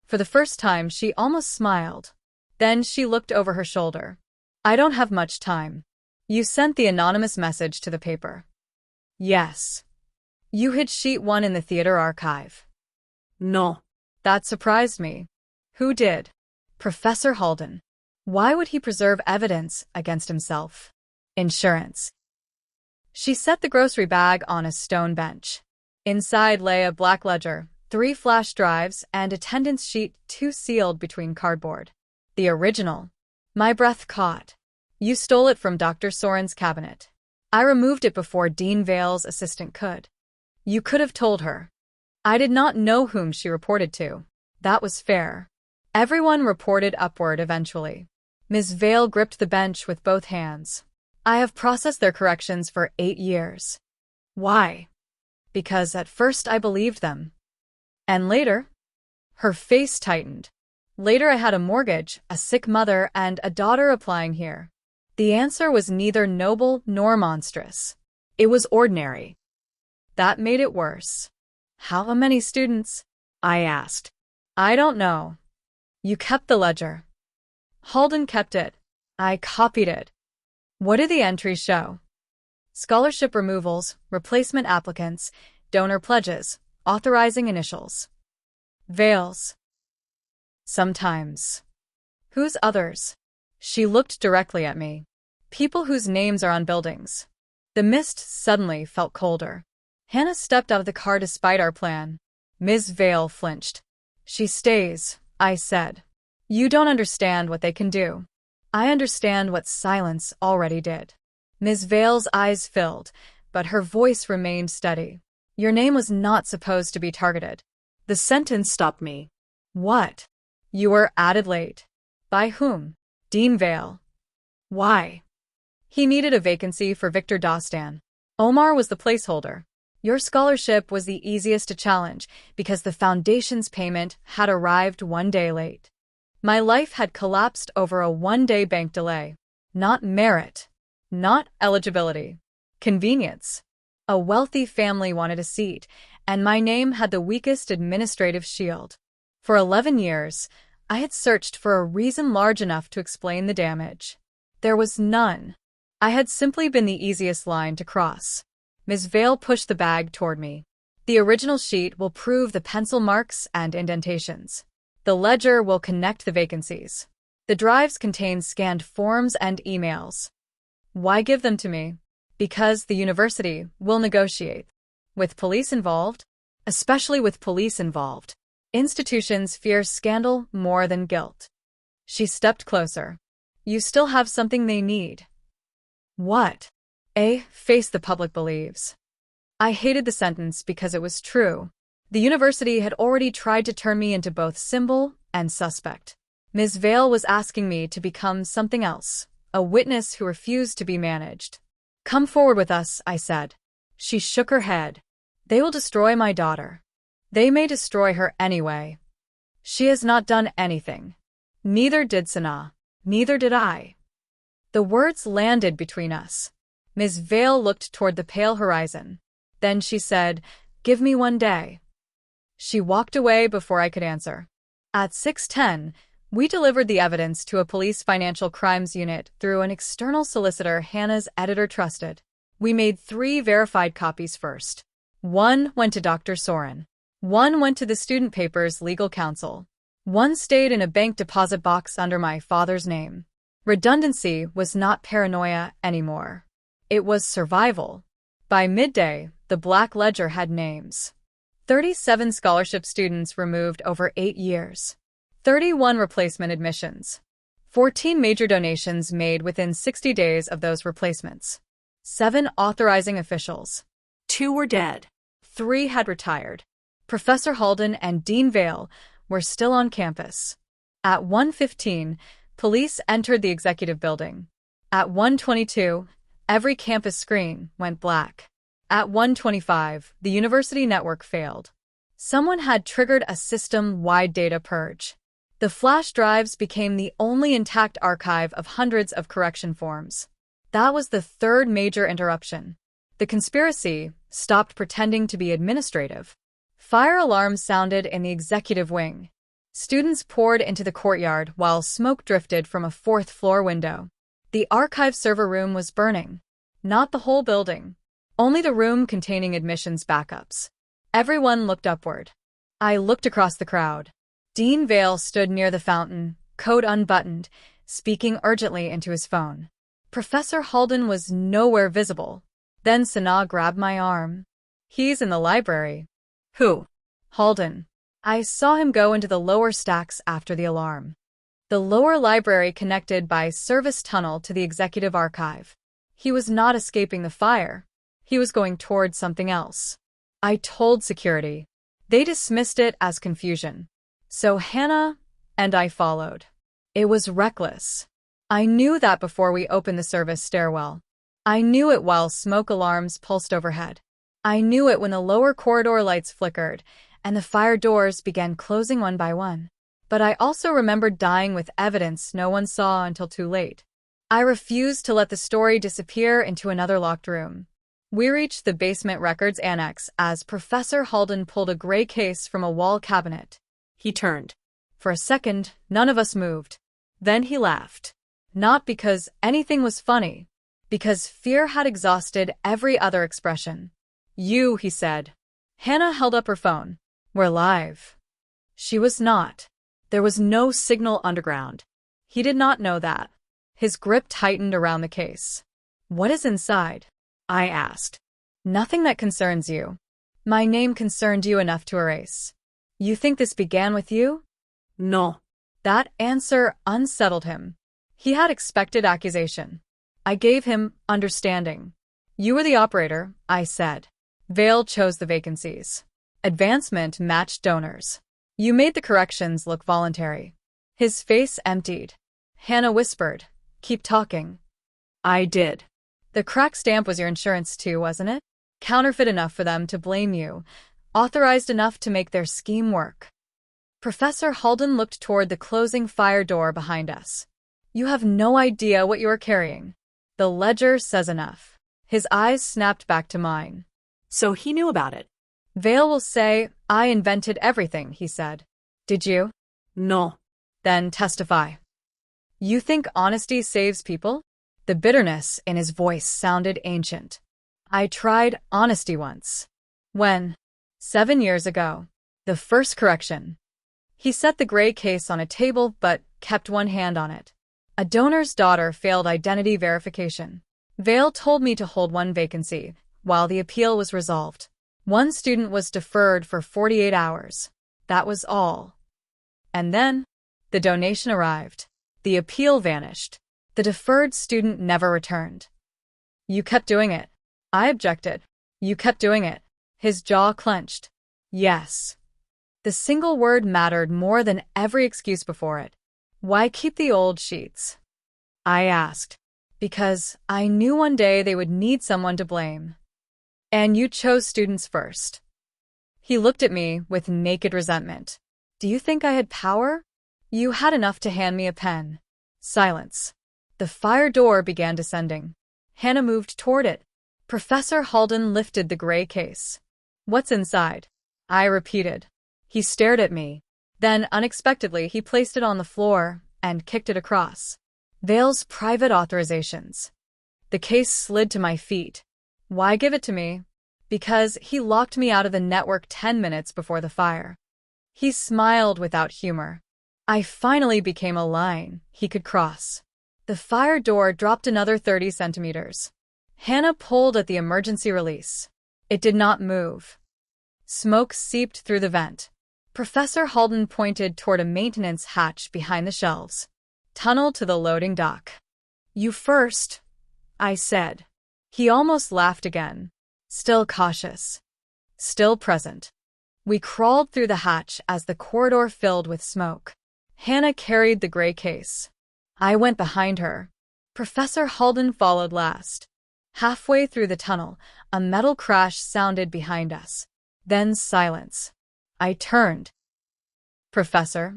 Speaker 1: For the first time, she almost smiled. Then she looked over her shoulder. I don't have much time. You sent the anonymous message to the paper. Yes. You hid sheet 1 in the theater archive.
Speaker 2: No.
Speaker 1: That surprised me. Who did? Professor Halden. Why would he preserve evidence against himself? Insurance. She set the grocery bag on a stone bench. Inside lay a black ledger, 3 flash drives, and attendance sheet 2 sealed between cardboard. The original. My breath caught. You stole it from Dr. Soren's cabinet. I removed it before Dean Vale's assistant could. You could have told her. I did not know whom she reported to. That was fair. Everyone reported upward eventually. Ms. Vale gripped the bench with both hands. I have processed their corrections for 8 years. Why? Because at first I believed them. And later? Her face tightened. Later I had a mortgage, a sick mother, and a daughter applying here. The answer was neither noble nor monstrous. It was ordinary. That made it worse. How many students? I asked. I don't know. You kept the ledger. Halden kept it. I copied it. What do the entries show? Scholarship removals, replacement applicants, donor pledges, authorizing initials. Vale's. Sometimes. Whose others? She looked directly at me. People whose names are on buildings. The mist suddenly felt colder. Hannah stepped out of the car despite our plan. Ms. Vale flinched. She stays, I said. You don't understand what they can do. I understand what silence already did. Ms. Vale's eyes filled, but her voice remained steady. Your name was not supposed to be targeted.
Speaker 2: The sentence stopped me.
Speaker 1: What? You were added late. By whom? Dean Vale. Why? He needed a vacancy for Victor Dostan. Omar was the placeholder. Your scholarship was the easiest to challenge because the foundation's payment had arrived 1 day late. My life had collapsed over a 1-day bank delay. Not merit. Not eligibility. Convenience. A wealthy family wanted a seat, and my name had the weakest administrative shield. For 11 years, I had searched for a reason large enough to explain the damage. There was none. I had simply been the easiest line to cross. Ms. Vale pushed the bag toward me. The original sheet will prove the pencil marks and indentations. The ledger will connect the vacancies. The drives contain scanned forms and emails. Why give them to me? Because the university will negotiate. With police involved, especially with police involved, institutions fear scandal more than guilt. She stepped closer. You still have something they need. What? Face the public believes. I hated the sentence because it was true. The university had already tried to turn me into both symbol and suspect. Ms. Vale was asking me to become something else, a witness who refused to be managed. Come forward with us, I said. She shook her head. They will destroy my daughter. They may destroy her anyway. She has not done anything. Neither did Sana. Neither did I. The words landed between us. Ms. Vale looked toward the pale horizon. Then she said, "Give me 1 day." She walked away before I could answer. At 6:10, we delivered the evidence to a police financial crimes unit through an external solicitor Hannah's editor trusted. We made 3 verified copies first. 1 went to Dr. Soren. 1 went to the student paper's legal counsel. 1 stayed in a bank deposit box under my father's name. Redundancy was not paranoia anymore. It was survival. By midday, the Black Ledger had names. 37 scholarship students removed over 8 years. 31 replacement admissions. 14 major donations made within 60 days of those replacements. 7 authorizing officials.
Speaker 2: 2 were dead.
Speaker 1: 3 had retired. Professor Halden and Dean Vale were still on campus. At 1:15, police entered the executive building. At 1:22, every campus screen went black. At 1:25, the university network failed. Someone had triggered a system-wide data purge. The flash drives became the only intact archive of hundreds of correction forms. That was the 3rd major interruption. The conspiracy stopped pretending to be administrative. Fire alarms sounded in the executive wing. Students poured into the courtyard while smoke drifted from a 4th-floor window. The archive server room was burning. Not the whole building. Only the room containing admissions backups. Everyone looked upward. I looked across the crowd. Dean Vale stood near the fountain, coat unbuttoned, speaking urgently into his phone. Professor Halden was nowhere visible. Then Sana grabbed my arm. He's in the library.
Speaker 2: Who?
Speaker 1: Halden. I saw him go into the lower stacks after the alarm. The lower library connected by service tunnel to the executive archive. He was not escaping the fire. He was going toward something else. I told security. They dismissed it as confusion. So Hannah and I followed. It was reckless. I knew that before we opened the service stairwell. I knew it while smoke alarms pulsed overhead. I knew it when the lower corridor lights flickered and the fire doors began closing one by one. But I also remembered dying with evidence no one saw until too late. I refused to let the story disappear into another locked room. We reached the basement records annex as Professor Halden pulled a gray case from a wall cabinet.
Speaker 2: He turned.
Speaker 1: For a second, none of us moved. Then he laughed. Not because anything was funny. Because fear had exhausted every other expression. You, he said. Hannah held up her phone. We're live. She was not. There was no signal underground. He did not know that. His grip tightened around the case. What is inside? I asked. Nothing that concerns you. My name concerned you enough to erase. You think this began with you?
Speaker 2: No.
Speaker 1: That answer unsettled him. He had expected accusation. I gave him understanding. You were the operator, I said. Vale chose the vacancies. Advancement matched donors. You made the corrections look voluntary. His face emptied. Hannah whispered, keep talking.
Speaker 2: I did.
Speaker 1: The crack stamp was your insurance too, wasn't it? Counterfeit enough for them to blame you. Authorized enough to make their scheme work. Professor Halden looked toward the closing fire door behind us. You have no idea what you are carrying. The ledger says enough. His eyes snapped back to mine.
Speaker 2: So he knew about it.
Speaker 1: Vale will say, I invented everything, he said. Did you?
Speaker 2: No.
Speaker 1: Then testify. You think honesty saves people? The bitterness in his voice sounded ancient. I tried honesty once. When? 7 years ago. The first correction. He set the gray case on a table but kept one hand on it. A donor's daughter failed identity verification. Vale told me to hold one vacancy while the appeal was resolved. One student was deferred for 48 hours. That was all. And then, the donation arrived. The appeal vanished. The deferred student never returned. You kept doing it. I objected. You kept doing it. His jaw clenched. Yes. The single word mattered more than every excuse before it. Why keep the old sheets? I asked. Because I knew one day they would need someone to blame. And you chose students first. He looked at me with naked resentment. Do you think I had power? You had enough to hand me a pen. Silence. The fire door began descending. Hannah moved toward it. Professor Halden lifted the gray case. What's inside? I repeated. He stared at me. Then, unexpectedly, he placed it on the floor and kicked it across. Vale's private authorizations. The case slid to my feet. Why give it to me? Because he locked me out of the network 10 minutes before the fire. He smiled without humor. I finally became a line he could cross. The fire door dropped another 30 centimeters. Hannah pulled at the emergency release. It did not move. Smoke seeped through the vent. Professor Halden pointed toward a maintenance hatch behind the shelves. Tunnel to the loading dock. You first, I said. He almost laughed again. Still cautious. Still present. We crawled through the hatch as the corridor filled with smoke. Hannah carried the gray case. I went behind her. Professor Halden followed last. Halfway through the tunnel, a metal crash sounded behind us. Then silence. I turned. Professor?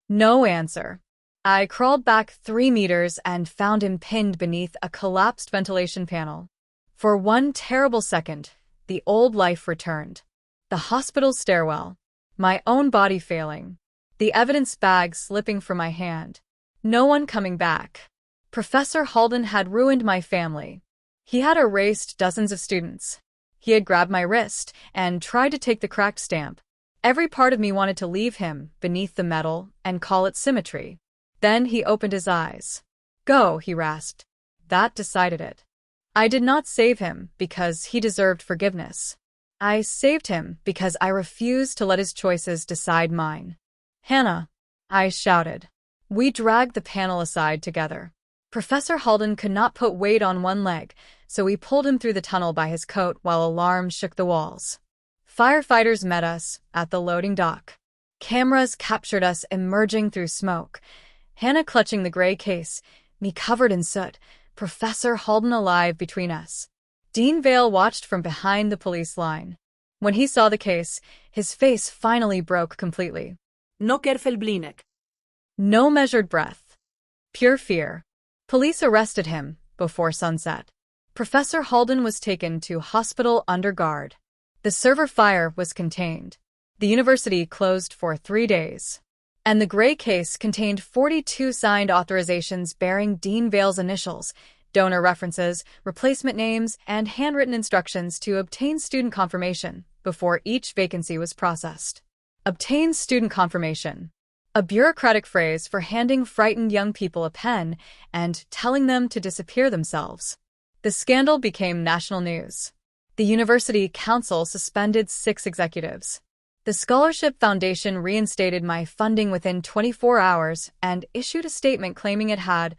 Speaker 1: No answer. I crawled back 3 meters and found him pinned beneath a collapsed ventilation panel. For one terrible second, the old life returned. The hospital stairwell. My own body failing. The evidence bag slipping from my hand. No one coming back. Professor Halden had ruined my family. He had erased dozens of students. He had grabbed my wrist and tried to take the cracked stamp. Every part of me wanted to leave him beneath the metal and call it symmetry. Then he opened his eyes. Go, he rasped. That decided it. I did not save him because he deserved forgiveness. I saved him because I refused to let his choices decide mine. Hannah, I shouted. We dragged the panel aside together. Professor Halden could not put weight on one leg, so we pulled him through the tunnel by his coat while alarms shook the walls. Firefighters met us at the loading dock. Cameras captured us emerging through smoke. Hannah clutching the gray case, me covered in soot, Professor Halden alive between us. Dean Vale watched from behind the police line. When he saw the case, his face finally broke completely.
Speaker 2: No kerfelblinek.
Speaker 1: No measured breath. Pure fear. Police arrested him before sunset. Professor Halden was taken to hospital under guard. The server fire was contained. The university closed for 3 days. And the gray case contained 42 signed authorizations bearing Dean Vale's initials, donor references, replacement names, and handwritten instructions to obtain student confirmation before each vacancy was processed. Obtain student confirmation. A bureaucratic phrase for handing frightened young people a pen and telling them to disappear themselves. The scandal became national news. The university council suspended 6 executives. The Scholarship Foundation reinstated my funding within 24 hours and issued a statement claiming it had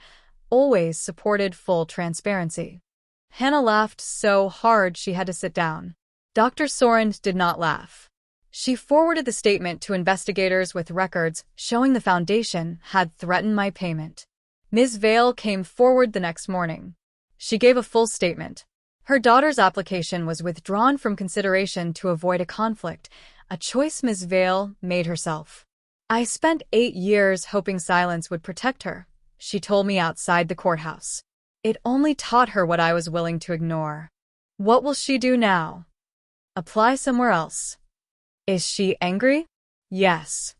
Speaker 1: always supported full transparency. Hannah laughed so hard she had to sit down. Dr. Sorand did not laugh. She forwarded the statement to investigators with records showing the foundation had threatened my payment. Ms. Vale came forward the next morning. She gave a full statement. Her daughter's application was withdrawn from consideration to avoid a conflict, a choice Ms. Vale made herself. I spent 8 years hoping silence would protect her, she told me outside the courthouse. It only taught her what I was willing to ignore. What will she do now? Apply somewhere else. Is she angry? Yes.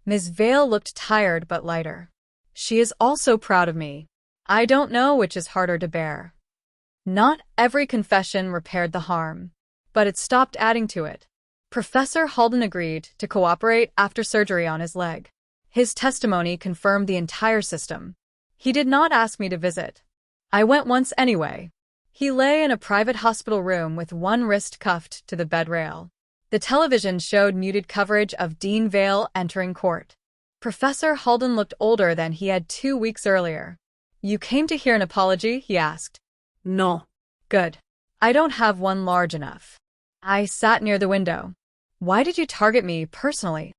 Speaker 1: Ms. Vale looked tired but lighter. She is also proud of me. I don't know which is harder to bear. Not every confession repaired the harm, but it stopped adding to it. Professor Halden agreed to cooperate after surgery on his leg. His testimony confirmed the entire system. He did not ask me to visit. I went once anyway. He lay in a private hospital room with one wrist cuffed to the bed rail. The television showed muted coverage of Dean Vale entering court. Professor Halden looked older than he had 2 weeks earlier. You came to hear an apology? He asked.
Speaker 2: No.
Speaker 1: Good. I don't have one large enough. I sat near the window. Why did you target me personally?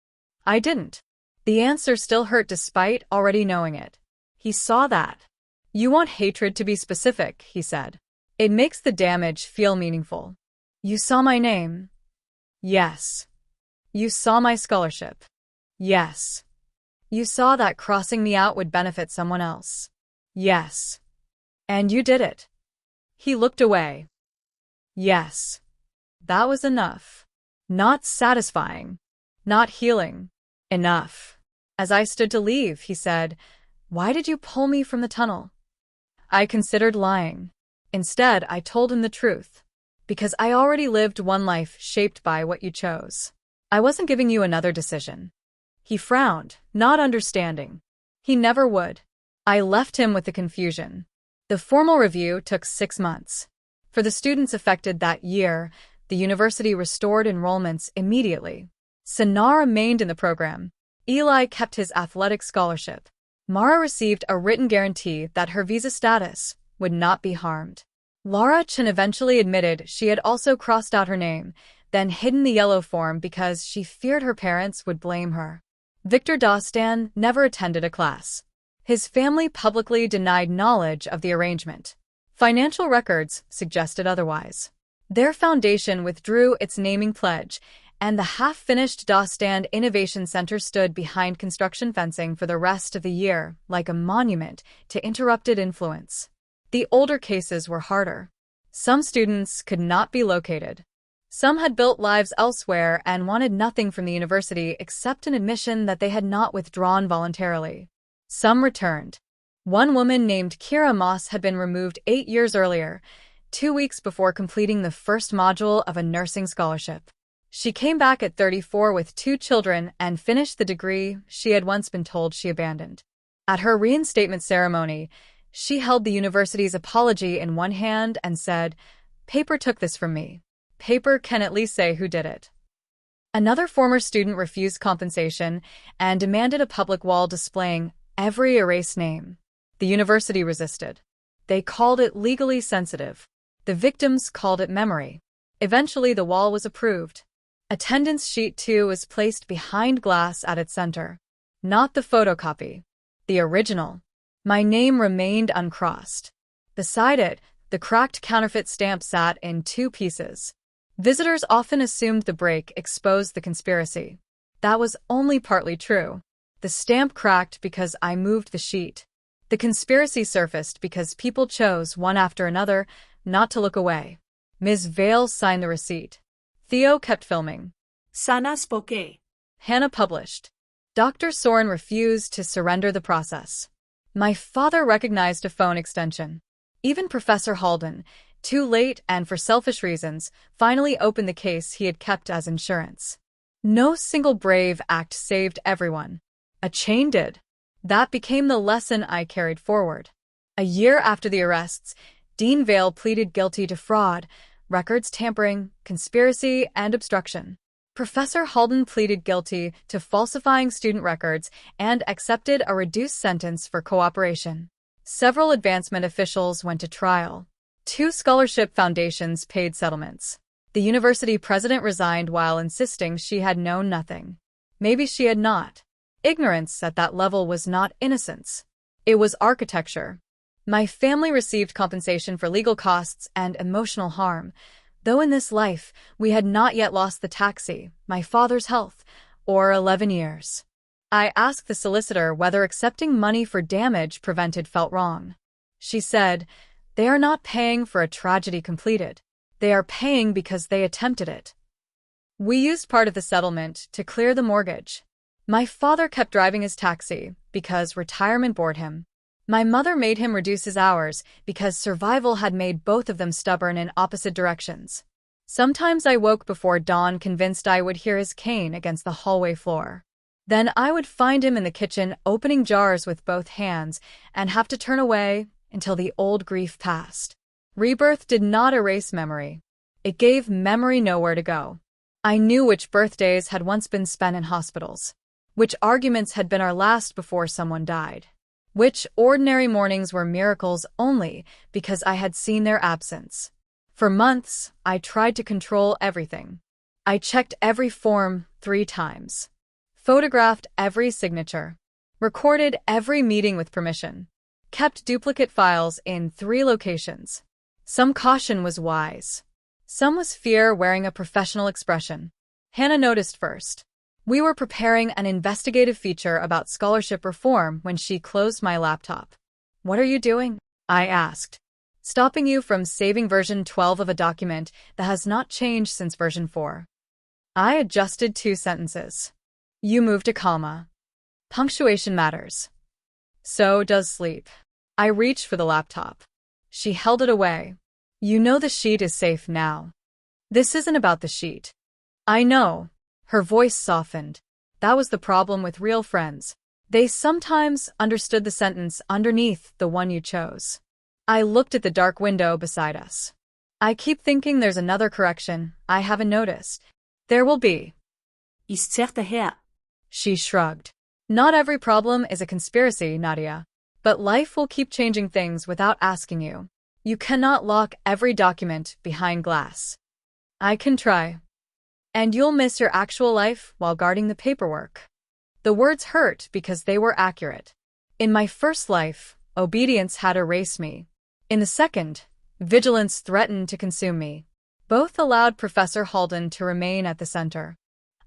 Speaker 1: I didn't. The answer still hurt despite already knowing it. He saw that. You want hatred to be specific, he said. It makes the damage feel meaningful. You saw my name? Yes. You saw my scholarship? Yes. You saw that crossing me out would benefit someone else? Yes. And you did it. He looked away. Yes. That was enough. Not satisfying. Not healing. Enough. As I stood to leave, he said, Why did you pull me from the tunnel? I considered lying. Instead, I told him the truth. Because I already lived one life shaped by what you chose. I wasn't giving you another decision. He frowned, not understanding. He never would. I left him with the confusion. The formal review took 6 months. For the students affected that year, the university restored enrollments immediately. Sana remained in the program. Eli kept his athletic scholarship. Mara received a written guarantee that her visa status would not be harmed. Laura Chen eventually admitted she had also crossed out her name, then hidden the yellow form because she feared her parents would blame her. Victor Dostan never attended a class. His family publicly denied knowledge of the arrangement. Financial records suggested otherwise. Their foundation withdrew its naming pledge, and the half-finished Dostan Innovation Center stood behind construction fencing for the rest of the year, like a monument to interrupted influence. The older cases were harder. Some students could not be located. Some had built lives elsewhere and wanted nothing from the university except an admission that they had not withdrawn voluntarily. Some returned. One woman named Kira Moss had been removed 8 years earlier, 2 weeks before completing the first module of a nursing scholarship. She came back at 34 with 2 children and finished the degree she had once been told she abandoned. At her reinstatement ceremony, she held the university's apology in one hand and said, "Paper took this from me. Paper can at least say who did it." Another former student refused compensation and demanded a public wall displaying every erased name. The university resisted. They called it legally sensitive. The victims called it memory. Eventually, the wall was approved. Attendance sheet 2 was placed behind glass at its center. Not the photocopy. The original. My name remained uncrossed. Beside it, the cracked counterfeit stamp sat in 2 pieces. Visitors often assumed the break exposed the conspiracy. That was only partly true. The stamp cracked because I moved the sheet. The conspiracy surfaced because people chose one after another not to look away. Ms. Vale signed the receipt. Theo kept filming.
Speaker 2: Sana spoke.
Speaker 1: Hannah published. Dr. Soren refused to surrender the process. My father recognized a phone extension. Even Professor Halden, too late and for selfish reasons, finally opened the case he had kept as insurance. No single brave act saved everyone. A chain did. That became the lesson I carried forward. A year after the arrests, Dean Vale pleaded guilty to fraud, records tampering, conspiracy, and obstruction. Professor Halden pleaded guilty to falsifying student records and accepted a reduced sentence for cooperation. Several advancement officials went to trial. 2 scholarship foundations paid settlements. The university president resigned while insisting she had known nothing. Maybe she had not. Ignorance at that level was not innocence. It was architecture. My family received compensation for legal costs and emotional harm, though in this life we had not yet lost the taxi, my father's health, or 11 years. I asked the solicitor whether accepting money for damage prevented felt wrong. She said, "They are not paying for a tragedy completed. They are paying because they attempted it." We used part of the settlement to clear the mortgage. My father kept driving his taxi because retirement bored him. My mother made him reduce his hours because survival had made both of them stubborn in opposite directions. Sometimes I woke before dawn convinced I would hear his cane against the hallway floor. Then I would find him in the kitchen opening jars with both hands and have to turn away until the old grief passed. Rebirth did not erase memory. It gave memory nowhere to go. I knew which birthdays had once been spent in hospitals, which arguments had been our last before someone died, which ordinary mornings were miracles only because I had seen their absence. For months, I tried to control everything. I checked every form 3 times, photographed every signature, recorded every meeting with permission, kept duplicate files in 3 locations. Some caution was wise. Some was fear wearing a professional expression. Hannah noticed first. We were preparing an investigative feature about scholarship reform when she closed my laptop. "What are you doing?" I asked. "Stopping you from saving version 12 of a document that has not changed since version 4. I adjusted 2 sentences. You moved a comma. Punctuation matters. So does sleep. I reached for the laptop. She held it away. "You know the sheet is safe now." "This isn't about the sheet." "I know." Her voice softened. That was the problem with real friends. They sometimes understood the sentence underneath the one you chose. I looked at the dark window beside us. "I keep thinking there's another correction I haven't noticed." "There will be."
Speaker 2: Ist certa her.
Speaker 1: She shrugged. "Not every problem is a conspiracy, Nadia. But life will keep changing things without asking you. You cannot lock every document behind glass." "I can try." "And you'll miss your actual life while guarding the paperwork." The words hurt because they were accurate. In my first life, obedience had erased me. In the second, vigilance threatened to consume me. Both allowed Professor Halden to remain at the center.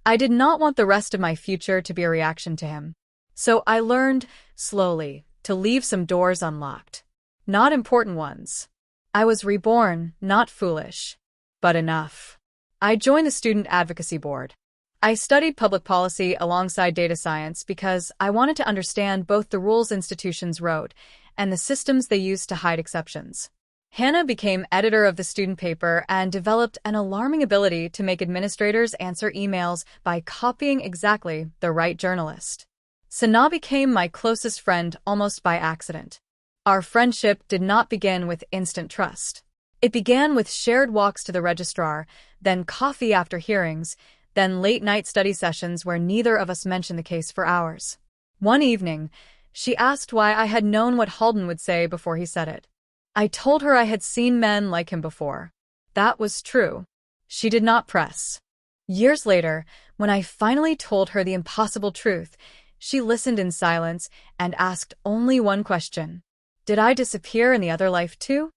Speaker 1: I did not want the rest of my future to be a reaction to him. So I learned, slowly, to leave some doors unlocked. Not important ones. I was reborn, not foolish. But enough. I joined the Student Advocacy Board. I studied public policy alongside data science because I wanted to understand both the rules institutions wrote and the systems they used to hide exceptions. Hannah became editor of the student paper and developed an alarming ability to make administrators answer emails by copying exactly the right journalist. Sana became my closest friend almost by accident. Our friendship did not begin with instant trust. It began with shared walks to the registrar, then coffee after hearings, then late-night study sessions where neither of us mentioned the case for hours. One evening, she asked why I had known what Halden would say before he said it. I told her I had seen men like him before. That was true. She did not press. Years later, when I finally told her the impossible truth, she listened in silence and asked only one question. Did I disappear in the other life too?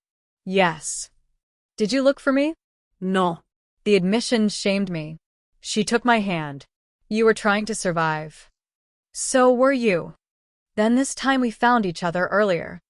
Speaker 1: Yes. Did you look for me?
Speaker 2: No.
Speaker 1: The admission shamed me. She took my hand. You were trying to survive. So were you. Then this time we found each other earlier.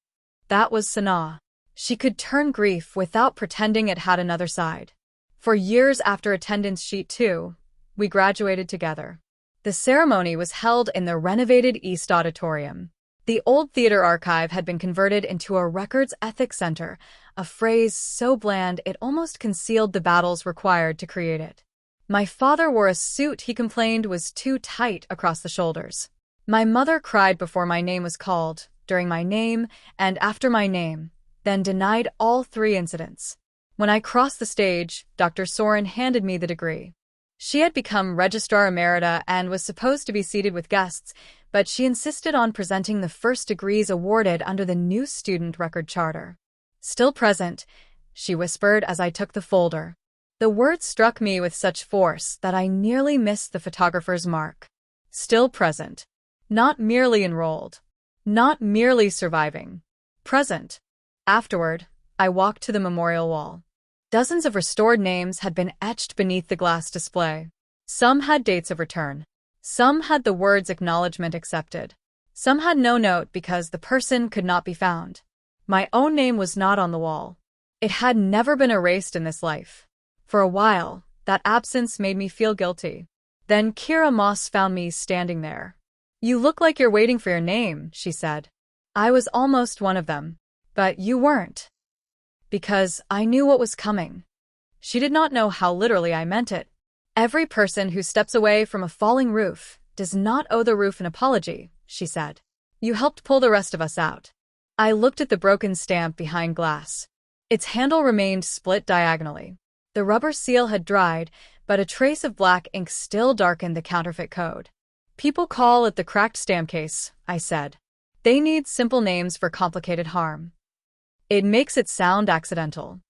Speaker 1: That was Sana. She could turn grief without pretending it had another side. For years after attendance sheet 2, we graduated together. The ceremony was held in the renovated East Auditorium. The old theater archive had been converted into a records ethics center, a phrase so bland it almost concealed the battles required to create it. My father wore a suit he complained was too tight across the shoulders. My mother cried before my name was called, during my name, and after my name, then denied all 3 incidents. When I crossed the stage, Dr. Soren handed me the degree. She had become Registrar Emerita and was supposed to be seated with guests, but she insisted on presenting the first degrees awarded under the new student record charter. "Still present," she whispered as I took the folder. The words struck me with such force that I nearly missed the photographer's mark. Still present. Not merely enrolled. Not merely surviving. Present. Afterward, I walked to the memorial wall. Dozens of restored names had been etched beneath the glass display. Some had dates of return. Some had the words "acknowledgement accepted." Some had no note because the person could not be found. My own name was not on the wall. It had never been erased in this life. For a while, that absence made me feel guilty. Then Kira Moss found me standing there. "You look like you're waiting for your name," she said. "I was almost one of them. But you weren't." Because I knew what was coming. She did not know how literally I meant it. "Every person who steps away from a falling roof does not owe the roof an apology," she said. "You helped pull the rest of us out." I looked at the broken stamp behind glass. Its handle remained split diagonally. The rubber seal had dried, but a trace of black ink still darkened the counterfeit code. "People call it the cracked stamp case," I said. "They need simple names for complicated harm. It makes it sound accidental."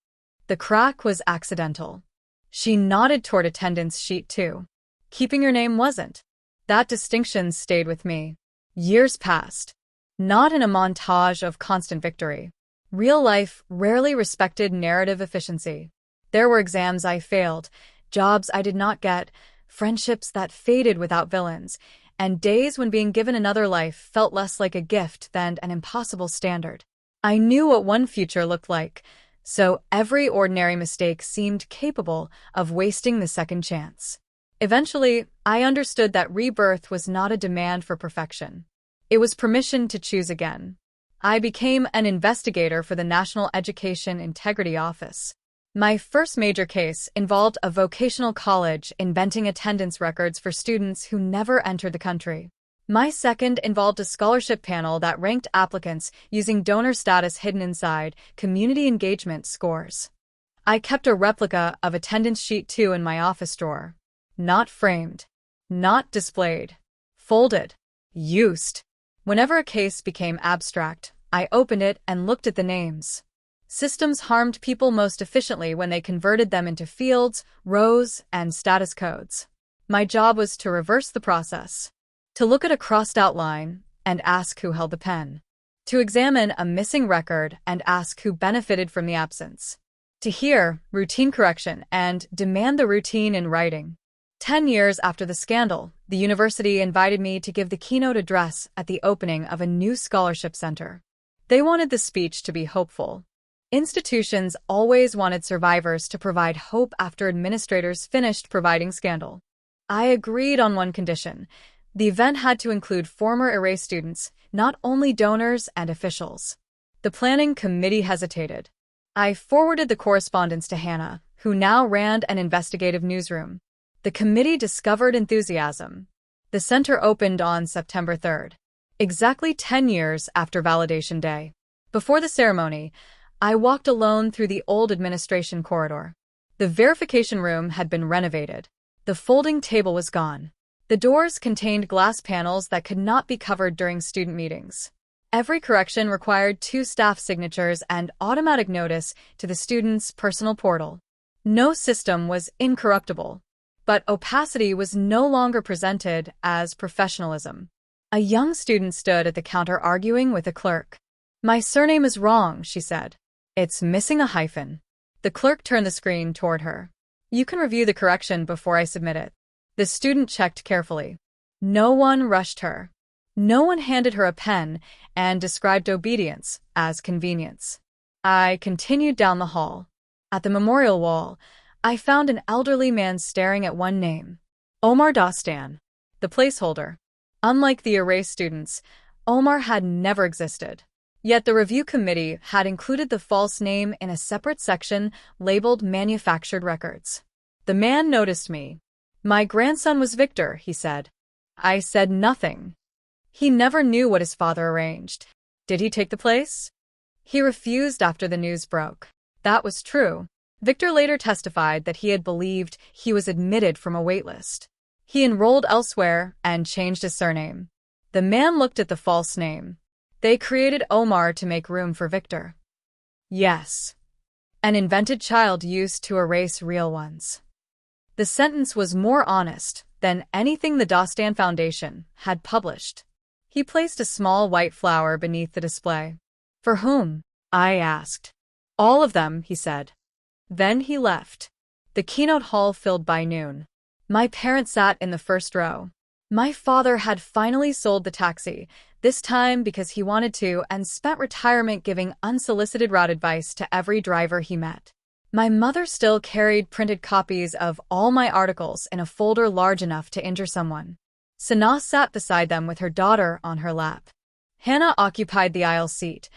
Speaker 1: The crack was accidental. She nodded toward attendance sheet 2. "Keeping your name wasn't." That distinction stayed with me. Years passed. Not in a montage of constant victory. Real life rarely respected narrative efficiency. There were exams I failed, jobs I did not get, friendships that faded without villains, and days when being given another life felt less like a gift than an impossible standard. I knew what one future looked like, so every ordinary mistake seemed capable of wasting the second chance. Eventually, I understood that rebirth was not a demand for perfection. It was permission to choose again. I became an investigator for the National Education Integrity Office. My first major case involved a vocational college inventing attendance records for students who never entered the country. My second involved a scholarship panel that ranked applicants using donor status hidden inside community engagement scores. I kept a replica of attendance sheet 2 in my office drawer. Not framed. Not displayed. Folded. Used. Whenever a case became abstract, I opened it and looked at the names. Systems harmed people most efficiently when they converted them into fields, rows, and status codes. My job was to reverse the process. To look at a crossed-out line and ask who held the pen. To examine a missing record and ask who benefited from the absence. To hear routine correction and demand the routine in writing. 10 years after the scandal, the university invited me to give the keynote address at the opening of a new scholarship center. They wanted the speech to be hopeful. Institutions always wanted survivors to provide hope after administrators finished providing scandal. I agreed on one condition. The event had to include former erased students, not only donors and officials. The planning committee hesitated. I forwarded the correspondence to Hannah, who now ran an investigative newsroom. The committee discovered enthusiasm. The center opened on September 3rd, exactly 10 years after Validation Day. Before the ceremony, I walked alone through the old administration corridor. The verification room had been renovated. The folding table was gone. The doors contained glass panels that could not be covered during student meetings. Every correction required 2 staff signatures and automatic notice to the student's personal portal. No system was incorruptible. But opacity was no longer presented as professionalism. A young student stood at the counter arguing with a clerk. "My surname is wrong," she said. "It's missing a hyphen." The clerk turned the screen toward her. "You can review the correction before I submit it." The student checked carefully. No one rushed her. No one handed her a pen and described obedience as convenience. I continued down the hall. At the memorial wall, I found an elderly man staring at one name. Omar Dostan, the placeholder. Unlike the erased students, Omar had never existed. Yet the review committee had included the false name in a separate section labeled Manufactured Records. The man noticed me. "My grandson was Victor," he said. I said nothing. He never knew what his father arranged. Did he take the place? He refused after the news broke. That was true. Victor later testified that he had believed he was admitted from a waitlist. He enrolled elsewhere and changed his surname. The man looked at the false name. They created Omar to make room for Victor. Yes. An invented child used to erase real ones. The sentence was more honest than anything the Dostan Foundation had published. He placed a small white flower beneath the display. For whom? I asked. All of them, he said. Then he left. The keynote hall filled by noon. My parents sat in the first row. My father had finally sold the taxi, this time because he wanted to, and spent retirement giving unsolicited route advice to every driver he met. My mother still carried printed copies of all my articles in a folder large enough to injure someone. Sanaa sat beside them with her daughter on her lap. Hannah occupied the aisle seat,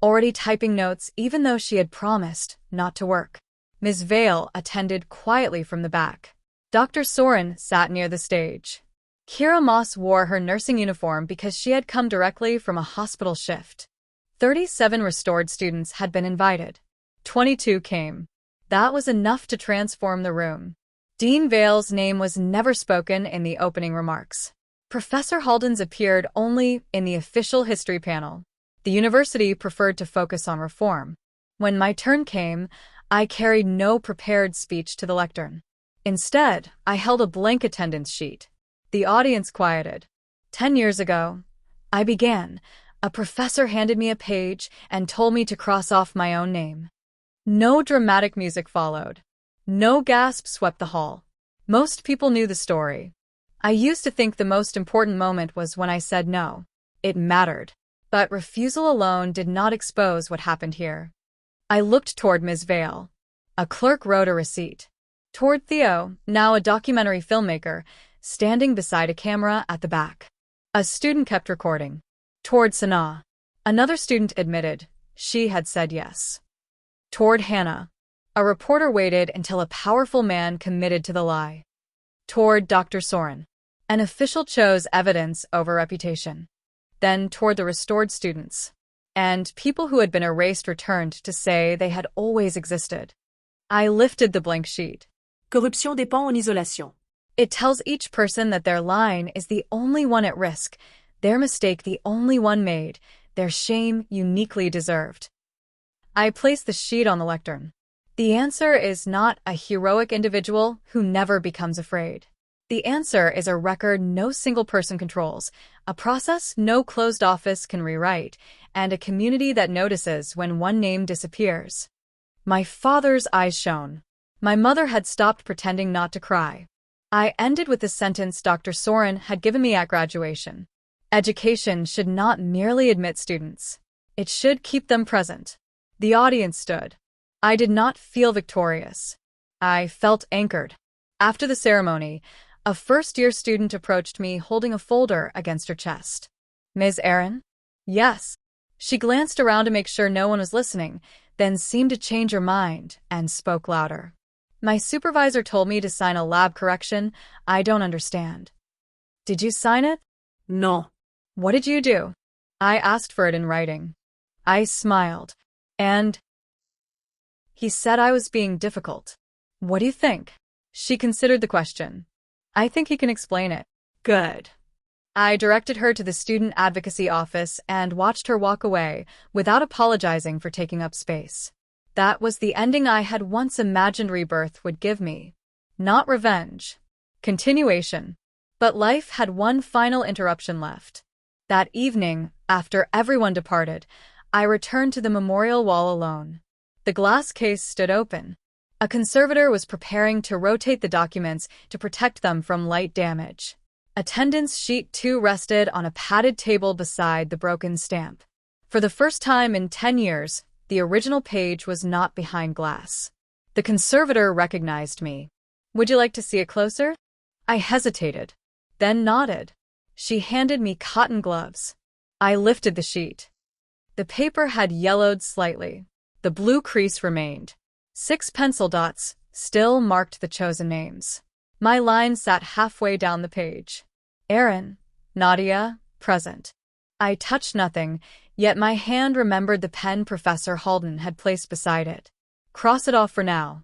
Speaker 1: already typing notes even though she had promised not to work. Ms. Vale attended quietly from the back. Dr. Soren sat near the stage. Kira Moss wore her nursing uniform because she had come directly from a hospital shift. 37 restored students had been invited. 22 came. That was enough to transform the room. Dean Vale's name was never spoken in the opening remarks. Professor Halden's appeared only in the official history panel. The university preferred to focus on reform. When my turn came, I carried no prepared speech to the lectern. Instead, I held a blank attendance sheet. The audience quieted. 10 years ago, I began. A professor handed me a page and told me to cross off my own name. No dramatic music followed. No gasp swept the hall. Most people knew the story. I used to think the most important moment was when I said no. It mattered. But refusal alone did not expose what happened here. I looked toward Ms. Vale. A clerk wrote a receipt. Toward Theo, now a documentary filmmaker, standing beside a camera at the back. A student kept recording. Toward Sanaa. Another student admitted she had said yes. Toward Hannah. A reporter waited until a powerful man committed to the lie. Toward Dr. Soren. An official chose evidence over reputation. Then toward the restored students. And people who had been erased returned to say they had always existed. I lifted the blank sheet.
Speaker 2: Corruption dépend en isolation.
Speaker 1: It tells each person that their line is the only one at risk, their mistake the only one made, their shame uniquely deserved. I placed the sheet on the lectern. The answer is not a heroic individual who never becomes afraid. The answer is a record no single person controls, a process no closed office can rewrite, and a community that notices when one name disappears. My father's eyes shone. My mother had stopped pretending not to cry. I ended with the sentence Dr. Soren had given me at graduation. Education should not merely admit students. It should keep them present. The audience stood. I did not feel victorious. I felt anchored. After the ceremony, a first-year student approached me holding a folder against her chest. Ms. Aaron? Yes. She glanced around to make sure no one was listening, then seemed to change her mind and spoke louder. My supervisor told me to sign a lab correction. I don't understand. Did you sign it?
Speaker 2: No.
Speaker 1: What did you do? I asked for it in writing. I smiled. And he said I was being difficult. What do you think? She considered the question. I think he can explain it. Good. I directed her to the student advocacy office and watched her walk away without apologizing for taking up space. That was the ending I had once imagined Rebirth would give me. Not revenge. Continuation. But life had one final interruption left. That evening, after everyone departed, I returned to the memorial wall alone. The glass case stood open. A conservator was preparing to rotate the documents to protect them from light damage. Attendance sheet 2 rested on a padded table beside the broken stamp. For the first time in 10 years, the original page was not behind glass. The conservator recognized me. Would you like to see it closer? I hesitated, then nodded. She handed me cotton gloves. I lifted the sheet. The paper had yellowed slightly. The blue crease remained. 6 pencil dots still marked the chosen names. My line sat halfway down the page. Aaron, Nadia, present. I touched nothing, yet my hand remembered the pen Professor Halden had placed beside it. Cross it off for now.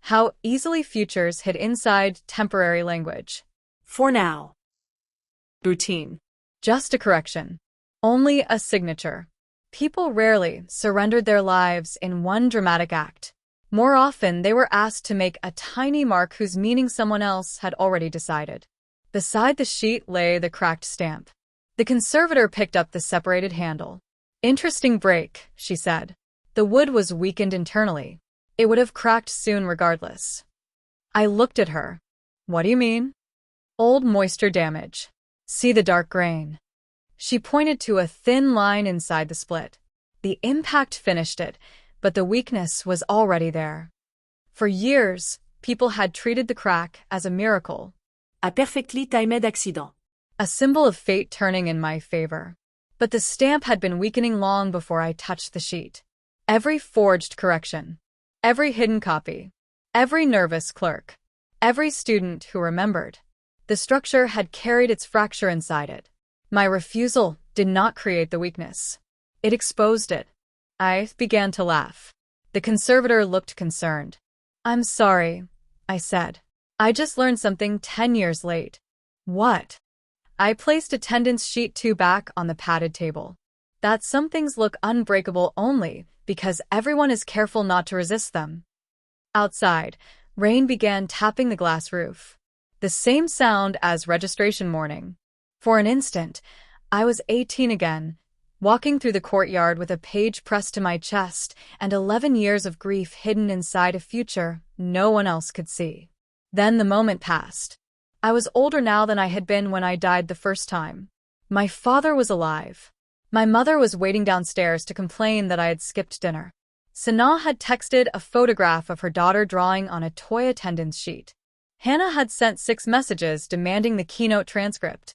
Speaker 1: How easily futures hid inside temporary language.
Speaker 2: For now. Routine.
Speaker 1: Just a correction. Only a signature. People rarely surrendered their lives in one dramatic act. More often, they were asked to make a tiny mark whose meaning someone else had already decided. Beside the sheet lay the cracked stamp. The conservator picked up the separated handle. "Interesting break," she said. The wood was weakened internally. It would have cracked soon regardless. I looked at her. "What do you mean?" "Old moisture damage. See the dark grain." She pointed to a thin line inside the split. The impact finished it, but the weakness was already there. For years, people had treated the crack as a miracle.
Speaker 2: A perfectly timed accident.
Speaker 1: A symbol of fate turning in my favor. But the stamp had been weakening long before I touched the sheet. Every forged correction. Every hidden copy. Every nervous clerk. Every student who remembered. The structure had carried its fracture inside it. My refusal did not create the weakness. It exposed it. I began to laugh. The conservator looked concerned. "I'm sorry," I said. "I just learned something 10 years late." "What?" I placed attendance sheet 2 back on the padded table. That some things look unbreakable only because everyone is careful not to resist them. Outside, rain began tapping the glass roof. The same sound as registration morning. For an instant, I was 18 again, walking through the courtyard with a page pressed to my chest and 11 years of grief hidden inside a future no one else could see. Then the moment passed. I was older now than I had been when I died the first time. My father was alive. My mother was waiting downstairs to complain that I had skipped dinner. Sana had texted a photograph of her daughter drawing on a toy attendance sheet. Hannah had sent 6 messages demanding the keynote transcript.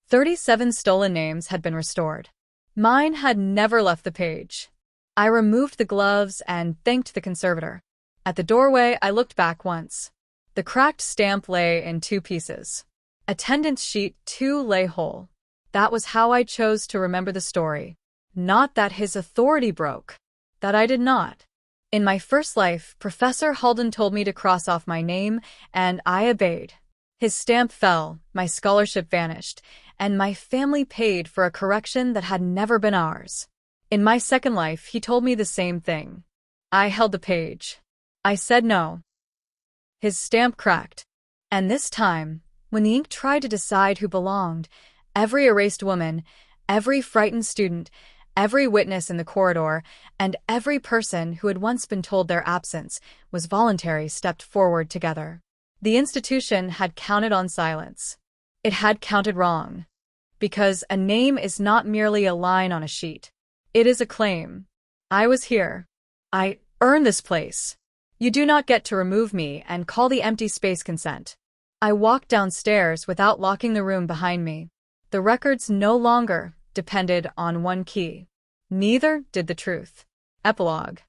Speaker 1: 37 stolen names had been restored. Mine had never left the page. I removed the gloves and thanked the conservator. At the doorway, I looked back once. The cracked stamp lay in 2 pieces. Attendance sheet 2 lay whole. That was how I chose to remember the story. Not that his authority broke. That I did not. In my first life, Professor Halden told me to cross off my name, and I obeyed. His stamp fell, my scholarship vanished, and my family paid for a correction that had never been ours. In my second life, he told me the same thing. I held the page. I said no. His stamp cracked. And this time, when the ink tried to decide who belonged, every erased woman, every frightened student, every witness in the corridor, and every person who had once been told their absence was voluntary stepped forward together. The institution had counted on silence. It had counted wrong. Because a name is not merely a line on a sheet. It is a claim. I was here. I earned this place. You do not get to remove me and call the empty space consent. I walked downstairs without locking the room behind me. The records no longer depended on one key. Neither did the truth. Epilogue.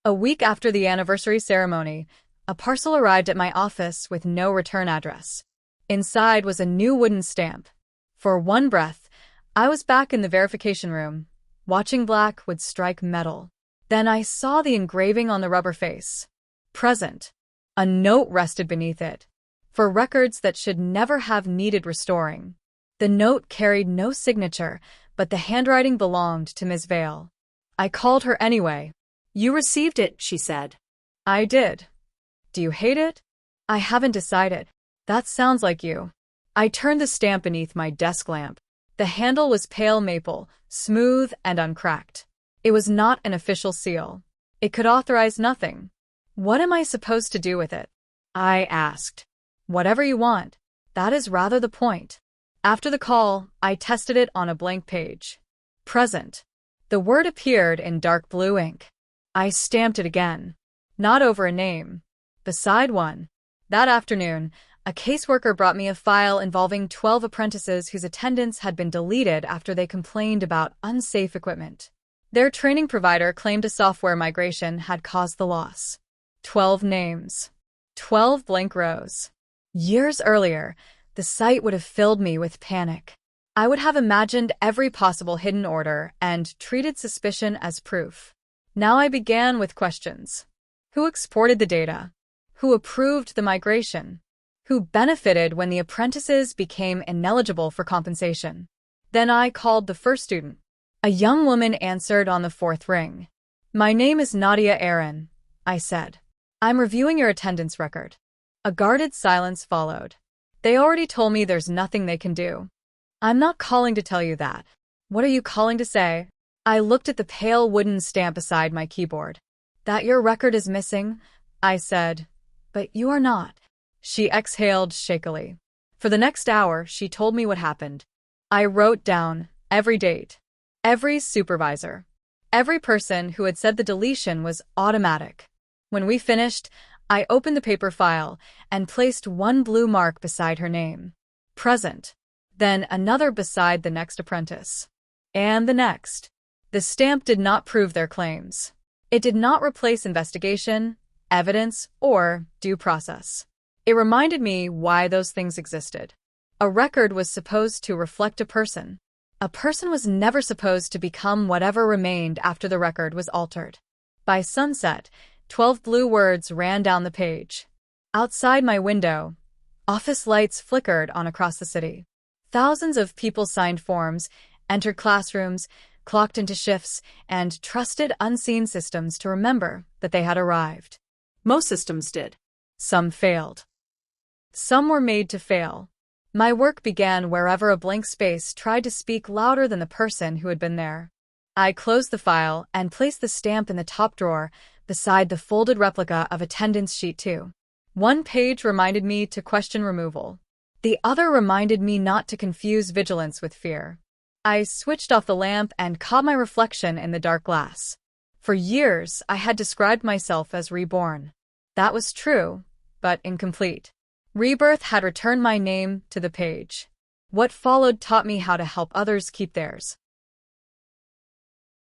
Speaker 1: A week after the anniversary ceremony, a parcel arrived at my office with no return address. Inside was a new wooden stamp. For one breath, I was back in the verification room, watching black wood strike metal. Then I saw the engraving on the rubber face. Present. A note rested beneath it. For records that should never have needed restoring. The note carried no signature, but the handwriting belonged to Ms. Vale. I called her anyway.
Speaker 2: You received it, she said.
Speaker 1: I did. Do you hate it? I haven't decided. That sounds like you. I turned the stamp beneath my desk lamp. The handle was pale maple, smooth and uncracked. It was not an official seal. It could authorize nothing. What am I supposed to do with it? I asked. Whatever you want. That is rather the point. After the call, I tested it on a blank page. Present. The word appeared in dark blue ink. I stamped it again. Not over a name. Beside one. That afternoon, a caseworker brought me a file involving 12 apprentices whose attendance had been deleted after they complained about unsafe equipment. Their training provider claimed a software migration had caused the loss. 12 names. 12 blank rows. Years earlier, the sight would have filled me with panic. I would have imagined every possible hidden order and treated suspicion as proof. Now I began with questions. Who exported the data? who approved the migration, who benefited when the apprentices became ineligible for compensation. Then I called the first student. A young woman answered on the fourth ring. "My name is Nadia Aaron," I said. "I'm reviewing your attendance record." A guarded silence followed. "They already told me there's nothing they can do." "I'm not calling to tell you that." "What are you calling to say?" I looked at the pale wooden stamp beside my keyboard. "That your record is missing," I said. "But you are not." She exhaled shakily. For the next hour, she told me what happened. I wrote down every date, every supervisor, every person who had said the deletion was automatic. When we finished, I opened the paper file and placed one blue mark beside her name. Present. Then another beside the next apprentice. And the next. The stamp did not prove their claims. It did not replace investigation, evidence, or due process. It reminded me why those things existed. A record was supposed to reflect a person. A person was never supposed to become whatever remained after the record was altered. By sunset, 12 blue words ran down the page. Outside my window, office lights flickered on across the city. Thousands of people signed forms, entered classrooms, clocked into shifts, and trusted unseen systems to remember that they had arrived.
Speaker 2: Most systems did.
Speaker 1: Some failed. Some were made to fail. My work began wherever a blank space tried to speak louder than the person who had been there. I closed the file and placed the stamp in the top drawer beside the folded replica of attendance sheet 2. One page reminded me to question removal. The other reminded me not to confuse vigilance with fear. I switched off the lamp and caught my reflection in the dark glass. For years, I had described myself as reborn. That was true, but incomplete. Rebirth had returned my name to the page. What followed taught me how to help others keep theirs.